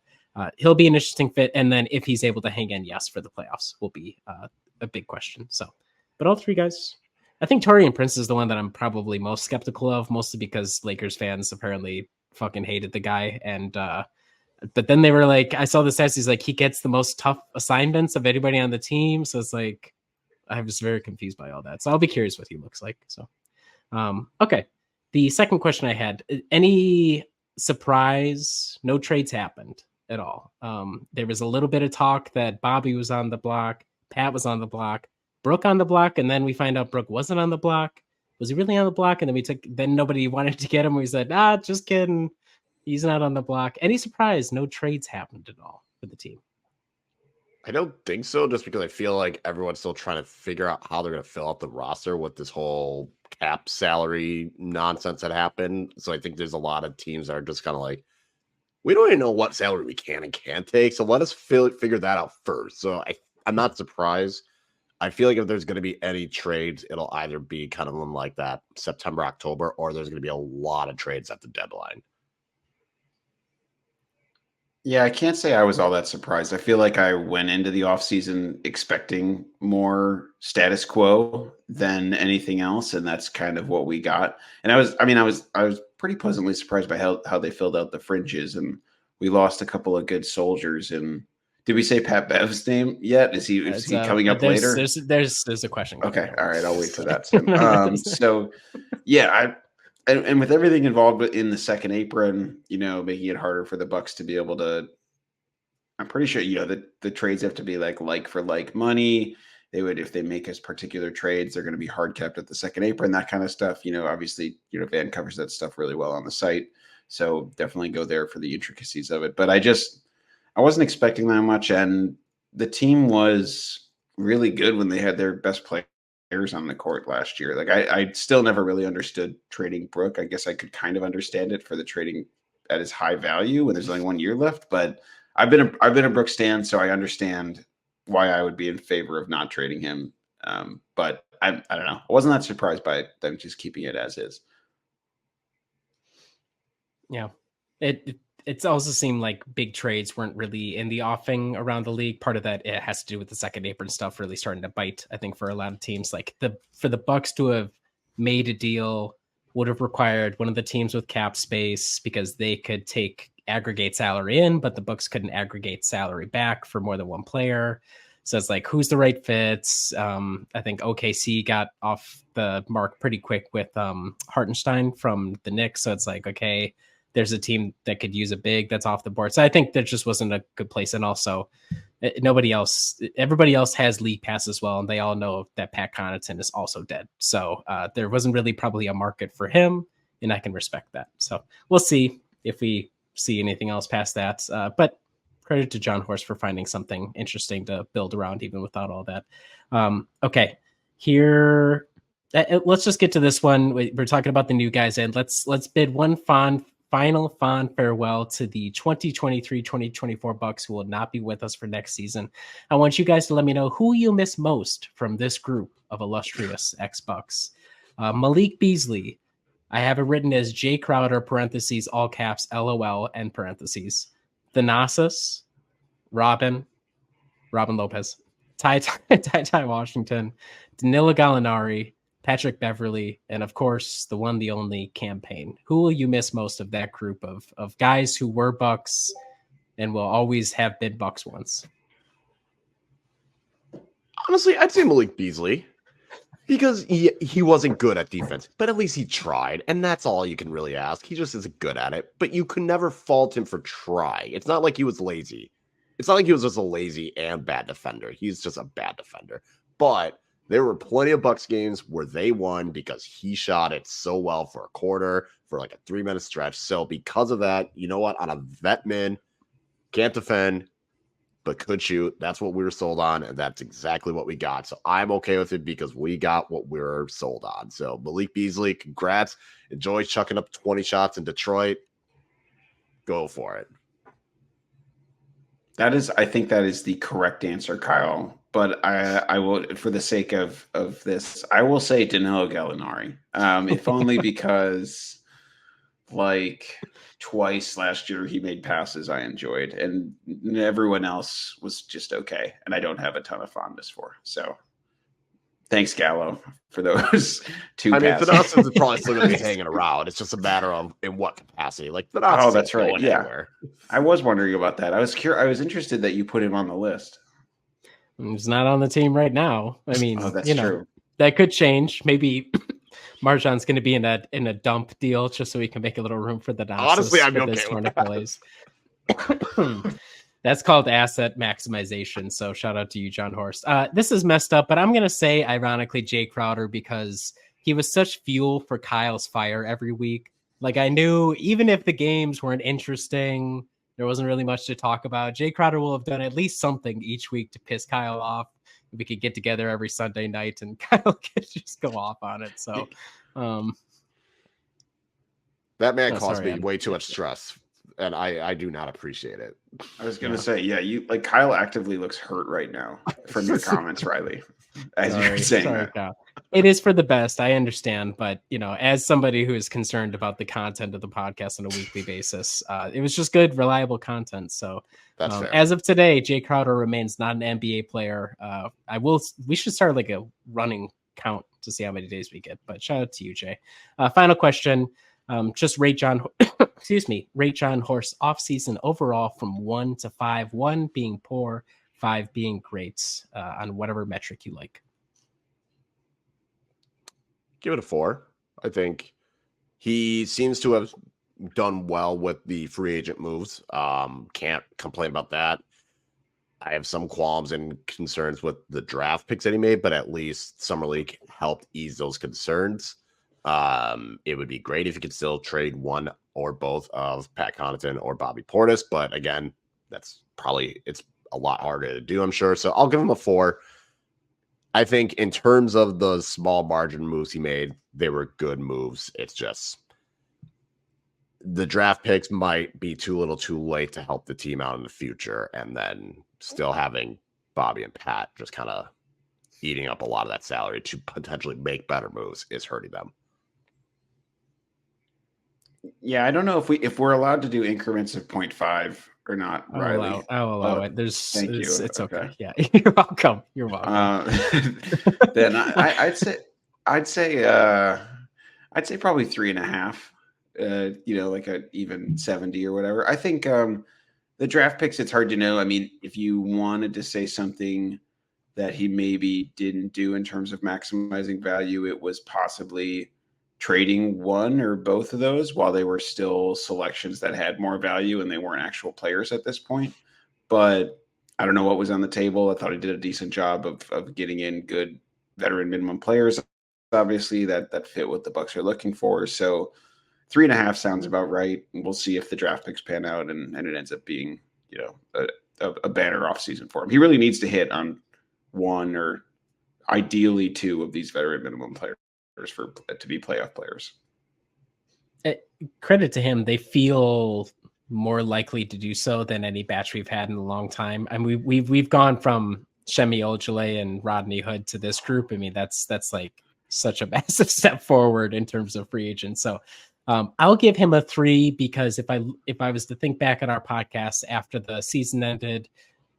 Speaker 6: he'll be an interesting fit. And then if he's able to hang in, yes, for the playoffs will be a big question. So, but all 3 guys, I think Taurean Prince is the one that I'm probably most skeptical of, mostly because Lakers fans apparently fucking hated the guy. And, but then they were like, I saw the stats, he's like, he gets the most tough assignments of anybody on the team. So it's like, I was very confused by all that. So I'll be curious what he looks like. So, okay. The second question I had, any surprise, no trades happened. at all. There was a little bit of talk that Bobby was on the block, Pat was on the block, Brooke on the block, and then we find out Brooke wasn't on the block. Was he really on the block? And then nobody wanted to get him. We said, just kidding. He's not on the block. Any surprise? No trades happened at all for the team.
Speaker 7: I don't think so, just because I feel like everyone's still trying to figure out how they're going to fill out the roster with this whole cap salary nonsense that happened. So I think there's a lot of teams that are just kind of like, we don't even know what salary we can and can't take. So let us figure that out first. So I'm not surprised. I feel like if there's going to be any trades, it'll either be kind of like that September, October, or there's going to be a lot of trades at the deadline.
Speaker 4: Yeah, I can't say I was all that surprised. I feel like I went into the offseason expecting more status quo than anything else, and that's kind of what we got. And I was pretty pleasantly surprised by how they filled out the fringes, and we lost a couple of good soldiers. And did we say Pat Bev's name yet? Is he coming up later?
Speaker 6: There's a question.
Speaker 4: Okay, all right, I'll wait for that. So yeah, And with everything involved in the second apron, making it harder for the Bucks to be able to, I'm pretty sure, the trades have to be like for like money. They would, if they make us particular trades, they're going to be hard kept at the second apron, that kind of stuff. Obviously, Van covers that stuff really well on the site. So definitely go there for the intricacies of it. But I wasn't expecting that much. And the team was really good when they had their best player on the court last year. Like I still never really understood trading Brooke. I guess I could kind of understand it for the trading at his high value when there's only 1 year left. But I've been a Brooke stan, so I understand why I would be in favor of not trading him. But I don't know. I wasn't that surprised by them just keeping it as is.
Speaker 6: Yeah, it also seemed like big trades weren't really in the offing around the league. Part of that, it has to do with the second apron stuff really starting to bite, I think, for a lot of teams. Like for the Bucks to have made a deal would have required one of the teams with cap space, because they could take aggregate salary in, but the Bucks couldn't aggregate salary back for more than one player. So it's like, who's the right fits? I think OKC got off the mark pretty quick with Hartenstein from the Knicks. So it's like, okay, there's a team that could use a big that's off the board. So I think there just wasn't a good place. And also everybody else has league pass as well. And they all know that Pat Connaughton is also dead. So there wasn't really probably a market for him, and I can respect that. So we'll see if we see anything else past that. But credit to Jon Horst for finding something interesting to build around, even without all that. Okay, here, let's just get to this one. We're talking about the new guys, and let's bid one final fond farewell to the 2023-2024 Bucks who will not be with us for next season. I want you guys to let me know who you miss most from this group of illustrious ex-Bucks. Malik Beasley, I have it written as Jay Crowder, parentheses, all caps, LOL, end parentheses. Thanasis, Robin Lopez, Ty Washington, Danilo Gallinari, Patrick Beverley, and of course, the one, the only Campaign. Who will you miss most of that group of guys who were Bucks and will always have been Bucks once?
Speaker 7: Honestly, I'd say Malik Beasley, because he wasn't good at defense, but at least he tried, and that's all you can really ask. He just isn't good at it, but you can never fault him for trying. It's not like he was lazy. It's not like he was just a lazy and bad defender. He's just a bad defender. But there were plenty of Bucks games where they won because he shot it so well for a quarter, for like a 3-minute stretch. So because of that, you know what? On a vet min, can't defend, but could shoot. That's what we were sold on, and that's exactly what we got. So I'm okay with it because we got what we were sold on. So Malik Beasley, congrats. Enjoy chucking up 20 shots in Detroit. Go for it.
Speaker 4: I think that is the correct answer, Kyle. But I will, for the sake of this, I will say Danilo Gallinari. If only because, like, twice last year he made passes I enjoyed, and everyone else was just okay, and I don't have a ton of fondness for. So thanks, Gallo, for those two passes.
Speaker 7: Thanasis is probably still going to be hanging around. It's just a matter of in what capacity. Like Thanasis.
Speaker 4: Oh, that's right. Yeah, anywhere. I was wondering about that. I was interested that you put him on the list.
Speaker 6: He's not on the team right now. I mean,
Speaker 4: that's true.
Speaker 6: That could change. Maybe Marjan's going to be in a dump deal just so we can make a little room for the Thanasis.
Speaker 7: Honestly, I'm okay with that.
Speaker 6: That's called asset maximization. So shout out to you, Jon Horst. This is messed up, but I'm going to say, ironically, Jay Crowder, because he was such fuel for Kyle's fire every week. Like, I knew even if the games weren't interesting, there wasn't really much to talk about. Jay Crowder will have done at least something each week to piss Kyle off. We could get together every Sunday night and Kyle could just go off on it. So,
Speaker 7: that man caused me way too much stress, and I do not appreciate it.
Speaker 4: I was gonna say, you like Kyle actively looks hurt right now from your comments, Riley. As you're saying that.
Speaker 6: Kyle. It is for the best. I understand, but as somebody who is concerned about the content of the podcast on a weekly basis, it was just good, reliable content. So, as of today, Jay Crowder remains not an NBA player. We should start like a running count to see how many days we get. But shout out to you, Jay. Final question. Just rate Jon Horst's offseason overall from 1 to 5, 1 being poor, 5 being great, on whatever metric you like.
Speaker 7: Give it a 4. I think he seems to have done well with the free agent moves. Can't complain about that. I have some qualms and concerns with the draft picks that he made, but at least Summer League helped ease those concerns. It would be great if you could still trade one or both of Pat Connaughton or Bobby Portis, but again, it's a lot harder to do, I'm sure. So I'll give him a 4. I think in terms of the small margin moves he made, they were good moves. It's just the draft picks might be too little too late to help the team out in the future. And then still having Bobby and Pat just kind of eating up a lot of that salary to potentially make better moves is hurting them.
Speaker 4: Yeah, I don't know if we're allowed to do increments of 0.5 or not, Riley.
Speaker 6: I'll allow it. It's okay. Yeah, you're welcome. You're welcome.
Speaker 4: Then I'd say probably 3.5. Like a even 70 or whatever. I think the draft picks, it's hard to know. I mean, if you wanted to say something that he maybe didn't do in terms of maximizing value, it was possibly trading one or both of those while they were still selections that had more value and they weren't actual players at this point. But I don't know what was on the table. I thought he did a decent job of getting in good veteran minimum players, obviously, that fit what the Bucks are looking for. So 3.5 sounds about right. And we'll see if the draft picks pan out and it ends up being, a banner offseason for him. He really needs to hit on one or ideally 2 of these veteran minimum players to be playoff players.
Speaker 6: Credit to him, they feel more likely to do so than any batch we've had in a long time. I mean, we've gone from Shemi Ojale and Rodney Hood to this group. I mean, that's like such a massive step forward in terms of free agents. So I'll give him a 3 because if I was to think back at our podcast after the season ended,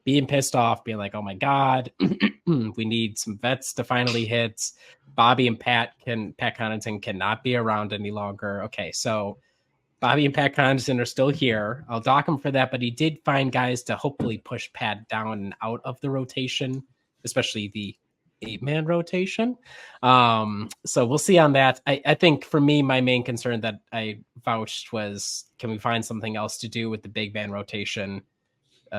Speaker 6: being pissed off, being like, oh my God, we need some vets to finally hit. Bobby and Pat Connaughton cannot be around any longer. Okay, so Bobby and Pat Connaughton are still here. I'll dock him for that, but he did find guys to hopefully push Pat down and out of the rotation, especially the 8-man rotation. So we'll see on that. I think for me, my main concern that I vouched was, can we find something else to do with the big man rotation?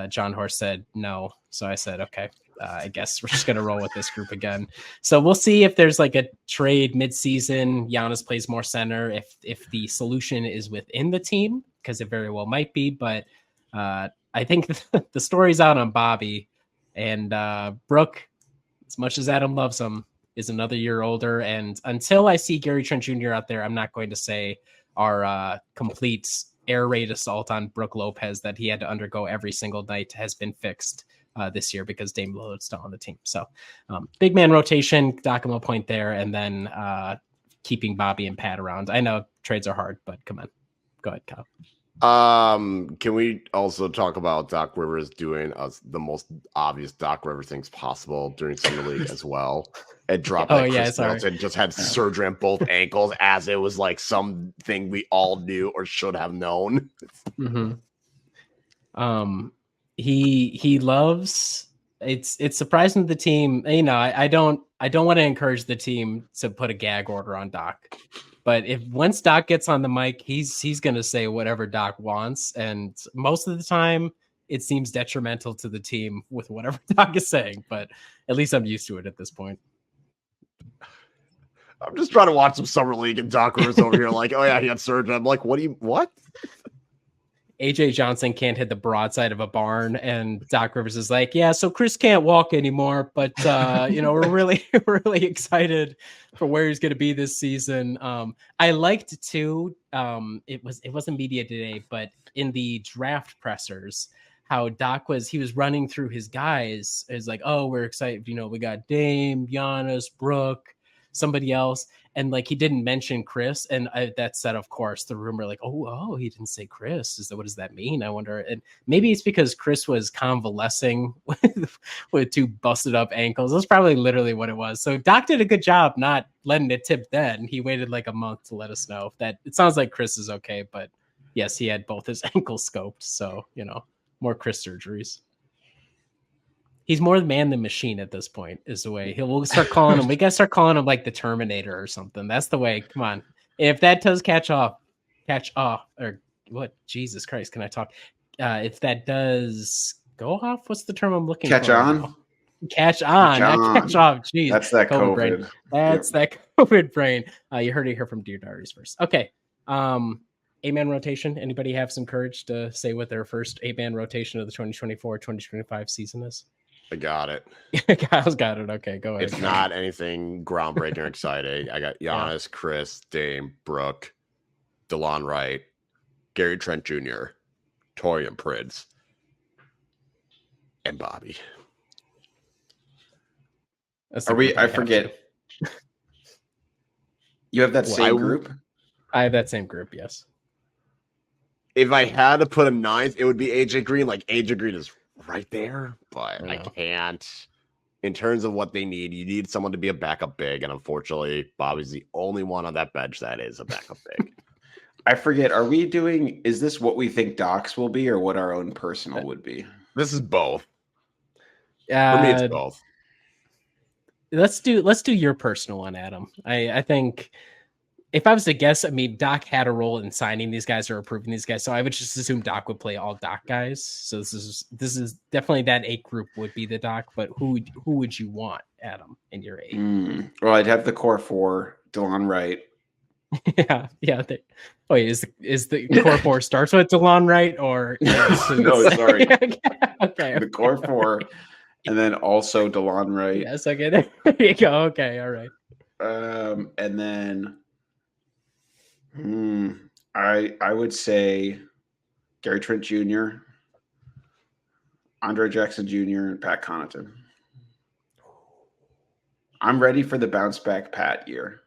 Speaker 6: Jon Horst said no. So I said, okay, I guess we're just going to roll with this group again. So we'll see if there's like a trade midseason. Giannis plays more center. If the solution is within the team, because it very well might be. But I think the story's out on Bobby, and Brooke, as much as Adam loves him, is another year older. And until I see Gary Trent Jr. out there, I'm not going to say our complete air raid assault on Brooke Lopez that he had to undergo every single night has been fixed this year because Dame Lillard's still on the team. So big man rotation, dock him a point there, and then keeping Bobby and Pat around. I know trades are hard, but come on. Go ahead, Kyle.
Speaker 7: Can we also talk about Doc Rivers doing the most obvious Doc Rivers things possible during Summer League as well? And dropping Chris Middleton, just had surgery on both ankles as it was like something we all knew or should have known.
Speaker 6: Mm-hmm. He loves it's surprising to the team. I don't want to encourage the team to put a gag order on Doc, But if once Doc gets on the mic, he's gonna say whatever Doc wants, and most of the time it seems detrimental to the team with whatever Doc is saying. But at least I'm used to it at this point.
Speaker 7: I'm just trying to watch some Summer League, and Doc Rivers over here like, oh yeah, he had surgery. I'm like, what?
Speaker 6: AJ Johnson can't hit the broadside of a barn, and Doc Rivers is like, yeah, so Chris can't walk anymore, but we're really excited for where he's going to be this season. I liked too. It wasn't media today, but in the draft pressers, how Doc was running through his guys. It's like, oh, we're excited. We got Dame, Giannis, Brooke, somebody else. And like, he didn't mention Chris. And that set, of course, the rumor like, oh, he didn't say Chris. What does that mean? I wonder. And maybe it's because Chris was convalescing with 2 busted up ankles. That's probably literally what it was. So Doc did a good job not letting it tip then. He waited like a month to let us know that it sounds like Chris is okay. But yes, he had both his ankles scoped. So, more Chris surgeries. He's more man than machine at this point, is the way. We'll start calling him. We got to start calling him like the Terminator or something. That's the way. Come on. If that does catch off, or what? Jesus Christ, can I talk? If that does go off, what's the term I'm looking for?
Speaker 4: Catch on?
Speaker 6: Catch on. Not catch off. Jeez.
Speaker 4: That's that COVID.
Speaker 6: Brain. That's that COVID brain. You heard it here from Dear Diaries first. Okay. 8-man rotation. Anybody have some courage to say what their first 8-man rotation of the 2024-2025 season is?
Speaker 7: I got it.
Speaker 6: Kyle's got it. Okay, go ahead.
Speaker 7: It's not anything groundbreaking or exciting. I got Giannis, Chris, Dame, Brooke, DeLon Wright, Gary Trent Jr., Torian Prince, and Bobby.
Speaker 6: I
Speaker 4: forget. You have that same group?
Speaker 6: I have that same group, yes.
Speaker 7: If I had to put a 9th, it would be AJ Green. Like, AJ Green is right there, but I can't. In terms of what they need, you need someone to be a backup big, and unfortunately, Bobby's the only one on that bench that is a backup big.
Speaker 4: I forget. Is this what we think Doc's will be, or what our own personal would be?
Speaker 7: This is both. For me, it's both.
Speaker 6: Let's do your personal one, Adam. I think if I was to guess, I mean, Doc had a role in signing these guys or approving these guys, so I would just assume Doc would play all Doc guys. So this is definitely that 8 group would be the Doc. But who would you want, Adam, in your 8?
Speaker 4: Well, I'd have the core 4, DeLon Wright.
Speaker 6: Yeah. Wait, is the core 4 starts with DeLon Wright or
Speaker 4: no? Sorry.
Speaker 6: Okay.
Speaker 4: The core 4, and then also DeLon Wright.
Speaker 6: Yes, okay. There you go. Okay, all right.
Speaker 4: And then. I would say Gary Trent Jr., Andre Jackson Jr., and Pat Connaughton. I'm ready for the bounce back Pat year.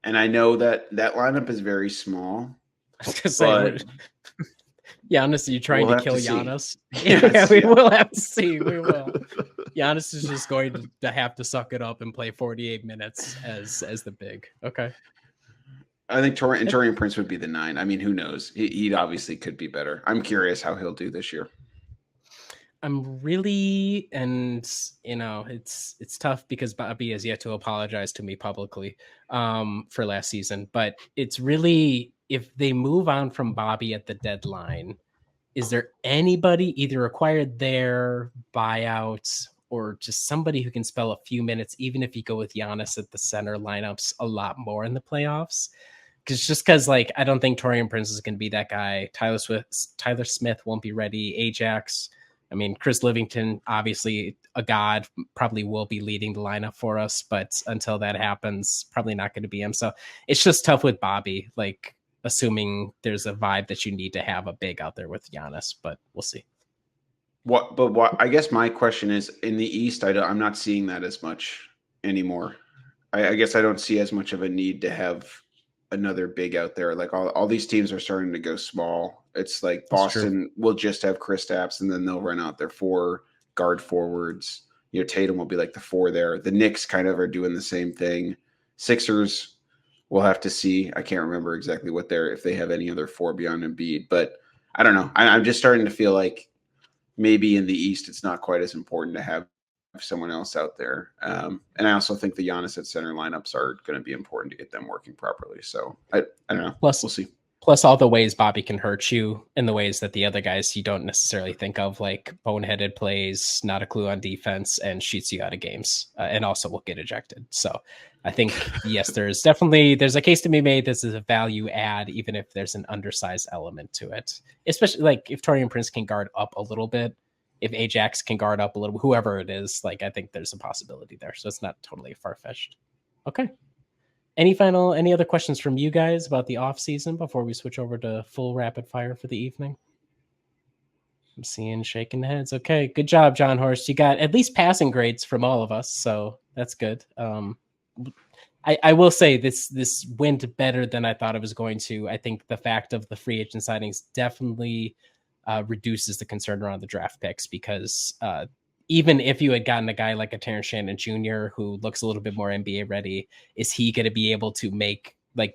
Speaker 4: And I know that lineup is very small.
Speaker 6: I was gonna say, Giannis, are you trying to kill Giannis?
Speaker 4: Yes,
Speaker 6: we will have to see. We will. Giannis is just going to have to suck it up and play 48 minutes as the big. Okay.
Speaker 4: I think Torian Prince would be the 9. I mean, who knows? He obviously could be better. I'm curious how he'll do this year.
Speaker 6: I'm really, and it's tough because Bobby has yet to apologize to me publicly for last season. But it's really, if they move on from Bobby at the deadline, is there anybody either acquired their buyouts or just somebody who can spell a few minutes, even if you go with Giannis at the center lineups a lot more in the playoffs? Because like, I don't think Torian Prince is going to be that guy. Tyler Smith won't be ready. Ajax. I mean, Chris Livingston, obviously a god, probably will be leading the lineup for us, but until that happens, probably not going to be him. So it's just tough with Bobby, like assuming there's a vibe that you need to have a big out there with Giannis, but we'll see.
Speaker 4: What I guess my question is, in the East, I'm not seeing that as much anymore. I guess I don't see as much of a need to have another big out there. Like all these teams are starting to go small. It's like Boston will just have Kristaps, and then they'll run out their 4 guard forwards. Tatum will be like the 4 there. The Knicks kind of are doing the same thing. Sixers, we'll have to see. I can't remember exactly if they have any other 4 beyond Embiid, but I don't know. I'm just starting to feel like maybe in the East, it's not quite as important to have someone else out there. And I also think the Giannis at center lineups are going to be important to get them working properly. So I don't know.
Speaker 6: Plus,
Speaker 4: we'll see.
Speaker 6: Plus all the ways Bobby can hurt you in the ways that the other guys you don't necessarily think of, like boneheaded plays, not a clue on defense, and shoots you out of games, and also will get ejected. So I think, yes, there's a case to be made. This is a value add, even if there's an undersized element to it, especially like if Torian Prince can guard up a little bit, if Ajax can guard up a little, whoever it is, like I think there's a possibility there. So it's not totally far-fetched. Okay. Any other questions from you guys about the off season before we switch over to full rapid fire for the evening? I'm seeing shaking heads. Okay, good job, Jon Horst. You got at least passing grades from all of us, so that's good. I will say this went better than I thought it was going to. I think the fact of the free agent signings definitely reduces the concern around the draft picks, because even if you had gotten a guy like a Terrence Shannon Jr. who looks a little bit more NBA ready, is he going to be able to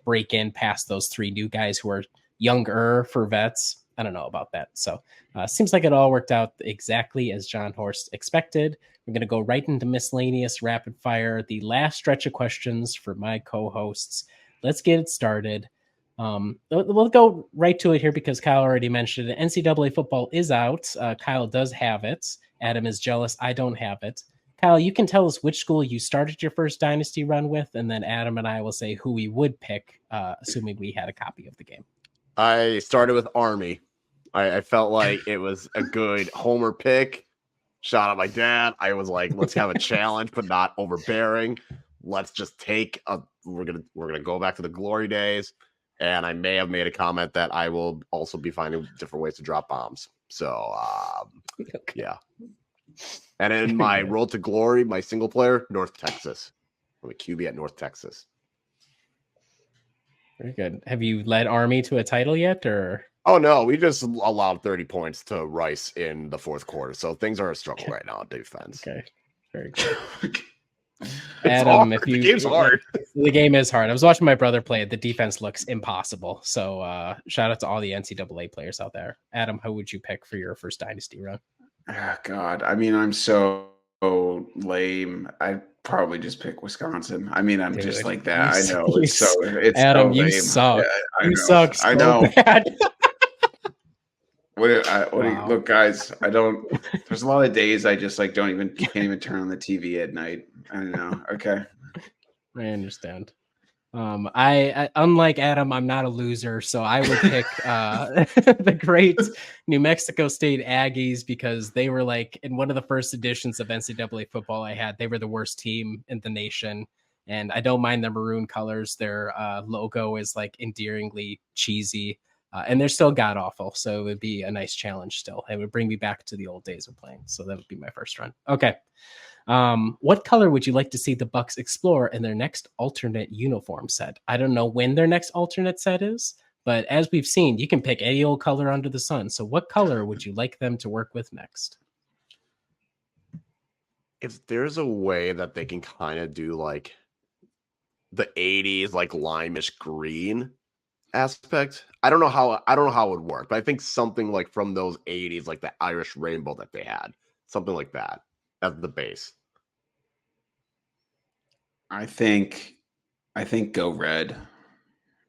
Speaker 6: break in past those three new guys who are younger for vets? I don't know about that. So seems like it all worked out exactly as Jon Horst expected. We're going to go right into miscellaneous rapid fire, the last stretch of questions for my co-hosts. Let's get it started. We'll go right to it here because Kyle already mentioned it. NCAA football is out. Kyle does have it. Adam is jealous. I don't have it. Kyle, you can tell us which school you started your first dynasty run with, and then Adam and I will say who we would pick, assuming we had a copy of the game.
Speaker 7: I started with Army. I felt like it was a good homer pick. Shout out my dad. I was like, let's have a challenge, but not overbearing. Let's just take we're gonna go back to the glory days. And I may have made a comment that I will also be finding different ways to drop bombs. So yeah. And in my road to glory, my single player, North Texas. I'm a QB at North Texas.
Speaker 6: Very good. Have you led Army to a title yet, or?
Speaker 7: Oh no, we just allowed 30 points to Rice in the fourth quarter. So things are a struggle right now on defense.
Speaker 6: Okay. Very good.
Speaker 7: Adam, the game's hard.
Speaker 6: The game is hard. I was watching my brother play it. The defense looks impossible. So shout out to all the NCAA players out there. Adam, who would you pick for your first dynasty run?
Speaker 4: Oh, God. I mean, I'm so lame. I'd probably just pick Wisconsin. I mean, I'm just like that. I know. It's
Speaker 6: Adam,
Speaker 4: so
Speaker 6: you
Speaker 4: lame.
Speaker 6: suck.
Speaker 4: Yeah,
Speaker 6: you suck so
Speaker 4: I know.
Speaker 6: bad.
Speaker 4: Wow. Look, guys, I don't. There's a lot of days I just can't even turn on the TV at night. I don't know. Okay.
Speaker 6: I understand. I unlike Adam, I'm not a loser, so I would pick the great New Mexico State Aggies, because they were like in one of the first editions of NCAA football I had. They were the worst team in the nation, and I don't mind their maroon colors. Their logo is like endearingly cheesy, and they're still god awful. So it would be a nice challenge. Still, it would bring me back to the old days of playing. So that would be my first run. Okay. What color would you like to see the Bucks explore in their next alternate uniform set? I don't know when their next alternate set is, but as we've seen, you can pick any old color under the sun. So what color would you like them to work with next?
Speaker 7: If there's a way that they can kind of do like the 80s, like limeish green aspect, I don't know how it would work, but I think something like from those 80s, like the Irish rainbow that they had, something like that. As the base.
Speaker 4: I think go red.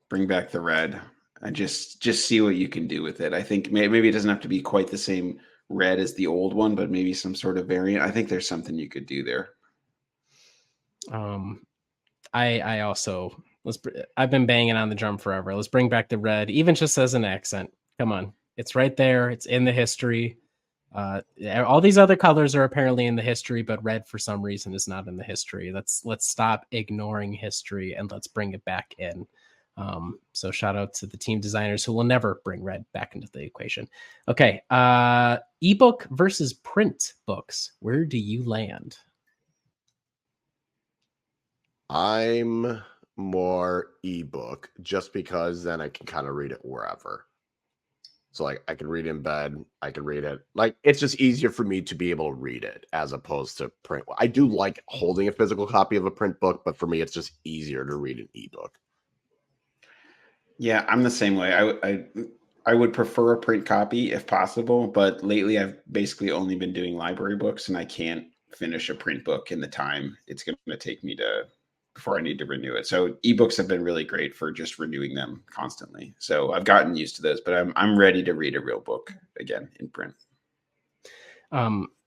Speaker 4: Bring back the red and just see what you can do with it. I think maybe it doesn't have to be quite the same red as the old one, but maybe some sort of variant. I think there's something you could do there.
Speaker 6: I also I've been banging on the drum forever. Let's bring back the red, even just as an accent. Come on. It's right there. It's in the history. All these other colors are apparently in the history, but red for some reason is not in the history. Let's stop ignoring history and let's bring it back in. So shout out to the team designers who will never bring red back into the equation. Okay. Ebook versus print books. Where do you land?
Speaker 7: I'm more ebook just because then I can kind of read it wherever. So like I can read in bed, I can read it. Like it's just easier for me to be able to read it as opposed to print. I do like holding a physical copy of a print book, but for me it's just easier to read an ebook.
Speaker 4: Yeah, I'm the same way. I would prefer a print copy if possible, but lately I've basically only been doing library books and I can't finish a print book in the time it's going to take me before I need to renew it. So ebooks have been really great for just renewing them constantly. So I've gotten used to those, but I'm ready to read a real book again in print.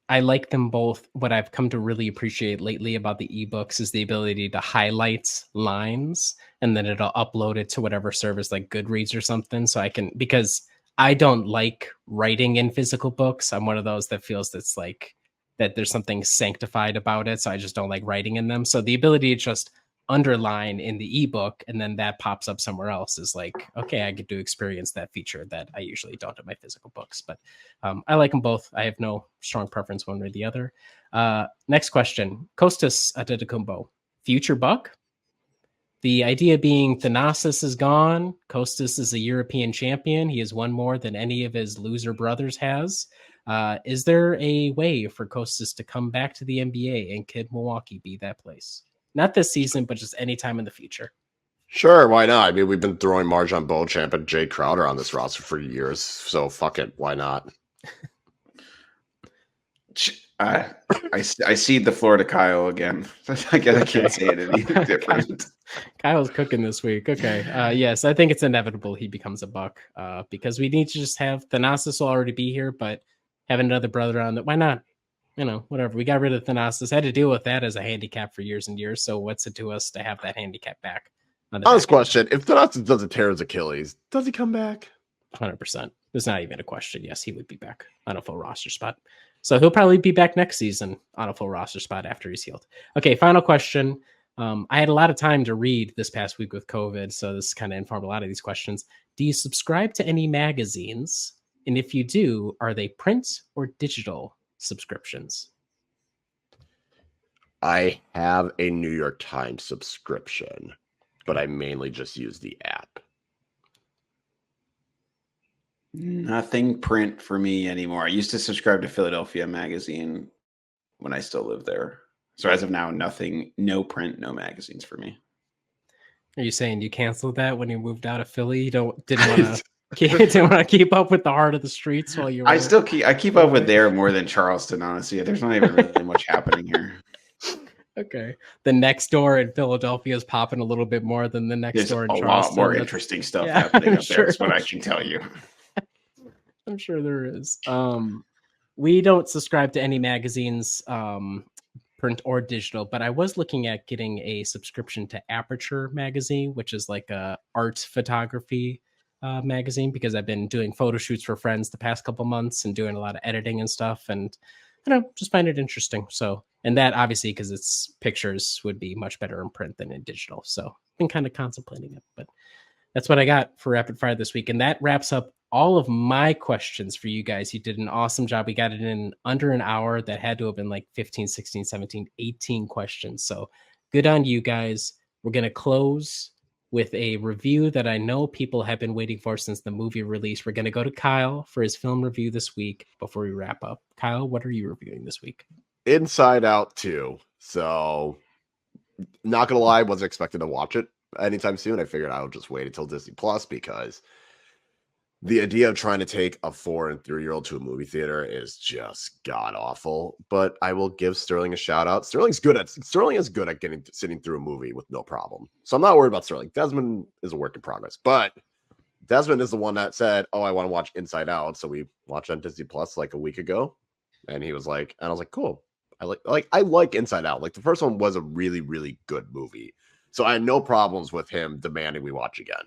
Speaker 6: I like them both. What I've come to really appreciate lately about the ebooks is the ability to highlight lines and then it'll upload it to whatever service like Goodreads or something. So I can, because I don't like writing in physical books. I'm one of those that feels that's like that there's something sanctified about it. So I just don't like writing in them. So the ability to just underline in the ebook and then that pops up somewhere else is like, okay, I get to experience that feature that I usually don't in my physical books. But I like them both. I have no strong preference one or the other. Next question. Kostas Antetokounmpo, future Buck? The idea being Thanasis is gone. Kostas is a European champion. He has won more than any of his loser brothers has. Is there a way for Kostas to come back to the NBA and could Milwaukee be that place? Not this season, but just any time in the future.
Speaker 7: Sure, why not? I mean, we've been throwing Marjon Beauchamp and Jay Crowder on this roster for years, so fuck it, why not?
Speaker 4: I cede the floor to Kyle again. I can't say it any different.
Speaker 6: Kyle's cooking this week. Okay. Yes, I think it's inevitable he becomes a Buck because we need to just have Thanasis will already be here, but have another brother on that. Why not? You know, whatever. We got rid of Thanasis. Had to deal with that as a handicap for years and years. So what's it to us to have that handicap back?
Speaker 7: Honest question. If Thanasis doesn't tear his Achilles, does he come back?
Speaker 6: 100%. There's not even a question. Yes, he would be back on a full roster spot. So he'll probably be back next season on a full roster spot after he's healed. Okay, final question. I had a lot of time to read this past week with COVID, so this kind of informed a lot of these questions. Do you subscribe to any magazines? And if you do, are they print or digital subscriptions?
Speaker 7: I have a New York Times subscription, but I mainly just use the app.
Speaker 4: Nothing print for me anymore. I used to subscribe to Philadelphia Magazine when I still lived there. So as of now, nothing, no print, no magazines for me.
Speaker 6: Are you saying you canceled that when you moved out of Philly? You didn't want to keep up with the heart of the streets while you were...
Speaker 4: I keep up with there more than Charleston, honestly. There's not even really much happening here.
Speaker 6: Okay. The next door in Philadelphia is popping a little bit more than the next door in Charleston.
Speaker 4: There's a lot more interesting stuff happening up there. That's what I can tell you.
Speaker 6: I'm sure there is. We don't subscribe to any magazines, print or digital, but I was looking at getting a subscription to Aperture magazine, which is like a art photography magazine, because I've been doing photo shoots for friends the past couple months and doing a lot of editing and stuff, and just find it interesting. So, and that obviously because it's pictures would be much better in print than in digital. So, been kind of contemplating it, but that's what I got for rapid fire this week, and that wraps up all of my questions for you guys. You did an awesome job. We got it in under an hour. That had to have been like 15, 16, 17, 18 questions. So good on you guys. We're going to close with a review that I know people have been waiting for since the movie release. We're going to go to Kyle for his film review this week before we wrap up. Kyle, what are you reviewing this week?
Speaker 7: Inside Out 2. So not going to lie, wasn't expecting to watch it anytime soon. I figured I would just wait until Disney Plus because the idea of trying to take a 4 and 3-year-old to a movie theater is just god awful. But I will give Sterling a shout out. Sterling is good at sitting through a movie with no problem. So I'm not worried about Sterling. Desmond is a work in progress, but Desmond is the one that said, "Oh, I want to watch Inside Out." So we watched on Disney Plus like a week ago, and he was like, and I was like, "Cool. I like Inside Out." Like the first one was a really, really good movie, so I had no problems with him demanding we watch again.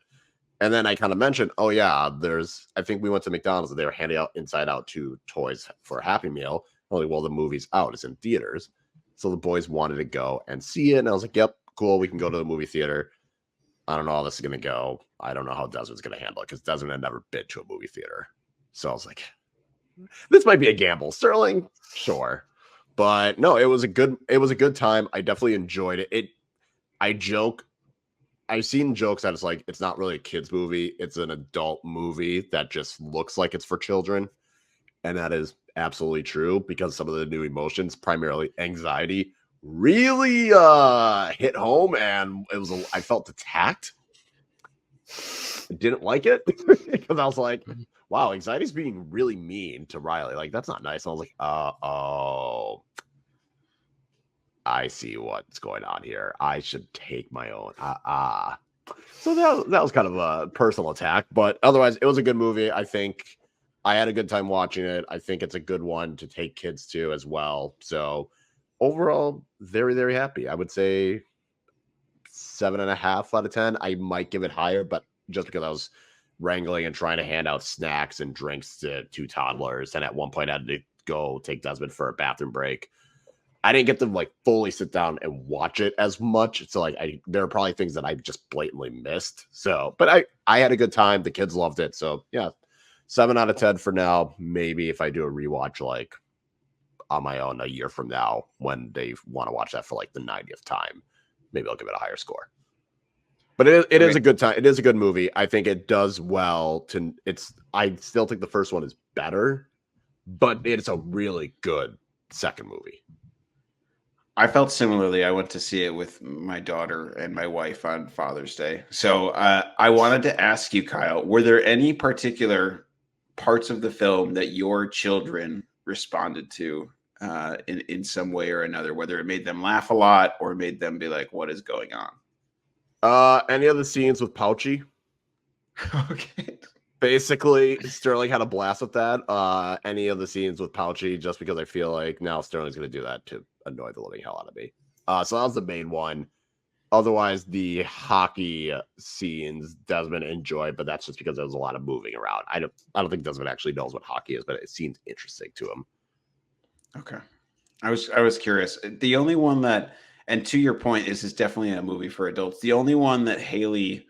Speaker 7: And then I kind of mentioned, oh yeah, I think we went to McDonald's and they were handing out Inside Out 2 toys for a Happy Meal. Only, well, the movie's out, it's in theaters. So the boys wanted to go and see it. And I was like, yep, cool, we can go to the movie theater. I don't know how this is going to go. I don't know how Desmond's going to handle it because Desmond had never been to a movie theater. So I was like, this might be a gamble. Sterling, sure. But no, it was a good time. I definitely enjoyed it. I've seen jokes that it's not really a kid's movie. It's an adult movie that just looks like it's for children. And that is absolutely true because some of the new emotions, primarily anxiety, really hit home. And I felt attacked. I didn't like it because I was like, wow, anxiety's being really mean to Riley. Like, that's not nice. And I was like, oh. I see what's going on here. I should take my own. So that was kind of a personal attack, but otherwise, it was a good movie. I think I had a good time watching it. I think it's a good one to take kids to as well. So overall, very, very happy. I would say 7.5 out of 10. I might give it higher, but just because I was wrangling and trying to hand out snacks and drinks to 2 toddlers, and at one point I had to go take Desmond for a bathroom break. I didn't get to like fully sit down and watch it as much. So like there are probably things that I just blatantly missed. So, but I had a good time. The kids loved it. So yeah, 7 out of 10 for now. Maybe if I do a rewatch like on my own a year from now when they want to watch that for like the 90th time, maybe I'll give it a higher score. But it is a good time. It is a good movie. I think it does well I still think the first one is better, but it's a really good second movie.
Speaker 4: I felt similarly. I went to see it with my daughter and my wife on Father's Day. So I wanted to ask you, Kyle, were there any particular parts of the film that your children responded to in some way or another, whether it made them laugh a lot or made them be like, what is going on?
Speaker 7: Any of the scenes with Pouchy?
Speaker 4: Okay.
Speaker 7: Basically, Sterling had a blast with that. Any of the scenes with Pouchy, just because I feel like now Sterling's going to do that to annoy the living hell out of me. So that was the main one. Otherwise, the hockey scenes Desmond enjoyed, but that's just because there was a lot of moving around. I don't think Desmond actually knows what hockey is, but it seems interesting to him.
Speaker 4: Okay. I was curious. The only one that, and to your point, this is definitely a movie for adults. The only one that Haley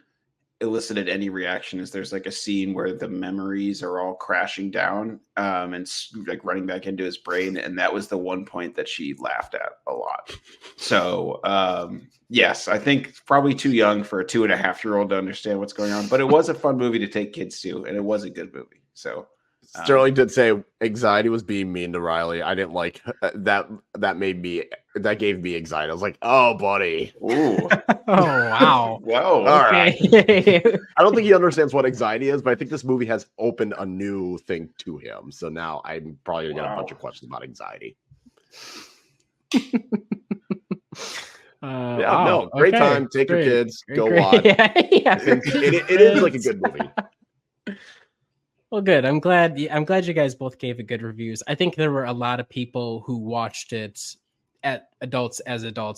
Speaker 4: elicited any reaction is there's like a scene where the memories are all crashing down and like running back into his brain, and that was the one point that she laughed at a lot. So yes, I think probably too young for a 2.5-year-old to understand what's going on, but it was a fun movie to take kids to, and it was a good movie. So
Speaker 7: Sterling did say anxiety was being mean to Riley. I didn't like that. That gave me anxiety. I was like, oh, buddy.
Speaker 4: Ooh.
Speaker 6: Oh, wow.
Speaker 4: Whoa.
Speaker 7: All right.
Speaker 6: Okay.
Speaker 7: I don't think he understands what anxiety is, but I think this movie has opened a new thing to him. So now I'm probably going to get a bunch of questions about anxiety.
Speaker 6: Wow.
Speaker 7: No, great time. Take your kids. Go watch.
Speaker 6: Yeah.
Speaker 7: It is like a good movie.
Speaker 6: Well, good. I'm glad you guys both gave it good reviews. I think there were a lot of people who watched it adults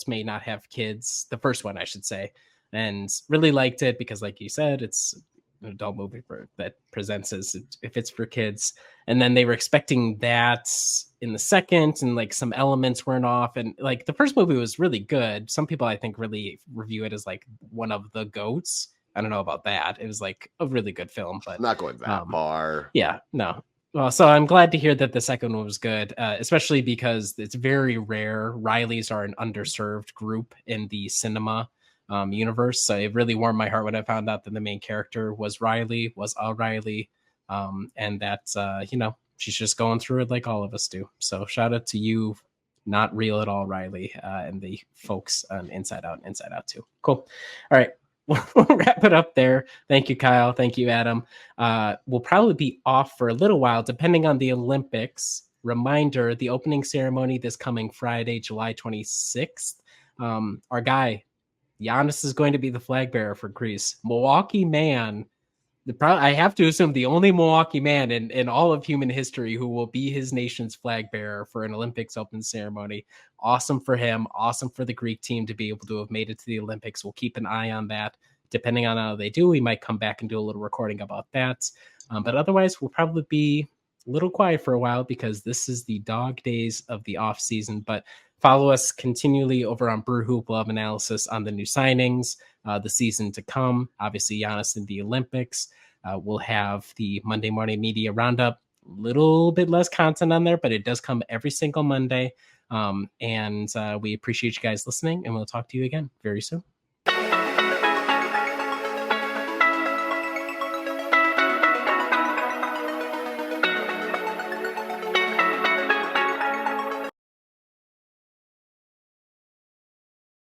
Speaker 6: may not have kids. The first one, I should say, and really liked it because, like you said, it's an adult movie that presents as if it's for kids. And then they were expecting that in the second, and like some elements weren't off. And like the first movie was really good. Some people I think really review it as like one of the GOATs. I don't know about that. It was like a really good film, but
Speaker 7: not going that far.
Speaker 6: Yeah, no. Well, so I'm glad to hear that the second one was good, especially because it's very rare. Rileys are an underserved group in the cinema universe. So it really warmed my heart when I found out that the main character was Riley, and that's, she's just going through it like all of us do. So shout out to you, not real at all, Riley, and the folks on Inside Out and Inside Out too. Cool. All right. We'll wrap it up there. Thank you, Kyle. Thank you, Adam. We'll probably be off for a little while, depending on the Olympics. Reminder, the opening ceremony this coming Friday, July 26th. Our guy, Giannis, is going to be the flag bearer for Greece. Milwaukee man. I have to assume the only Milwaukee man in all of human history who will be his nation's flag bearer for an Olympics open ceremony. Awesome for him. Awesome for the Greek team to be able to have made it to the Olympics. We'll keep an eye on that. Depending on how they do, we might come back and do a little recording about that. But otherwise, we'll probably be a little quiet for a while because this is the dog days of the off season. But follow us continually over on Brew Hoop. We'll have analysis on the new signings, the season to come. Obviously, Giannis in the Olympics. We'll have the Monday morning media roundup. A little bit less content on there, but it does come every single Monday. And we appreciate you guys listening, and we'll talk to you again very soon.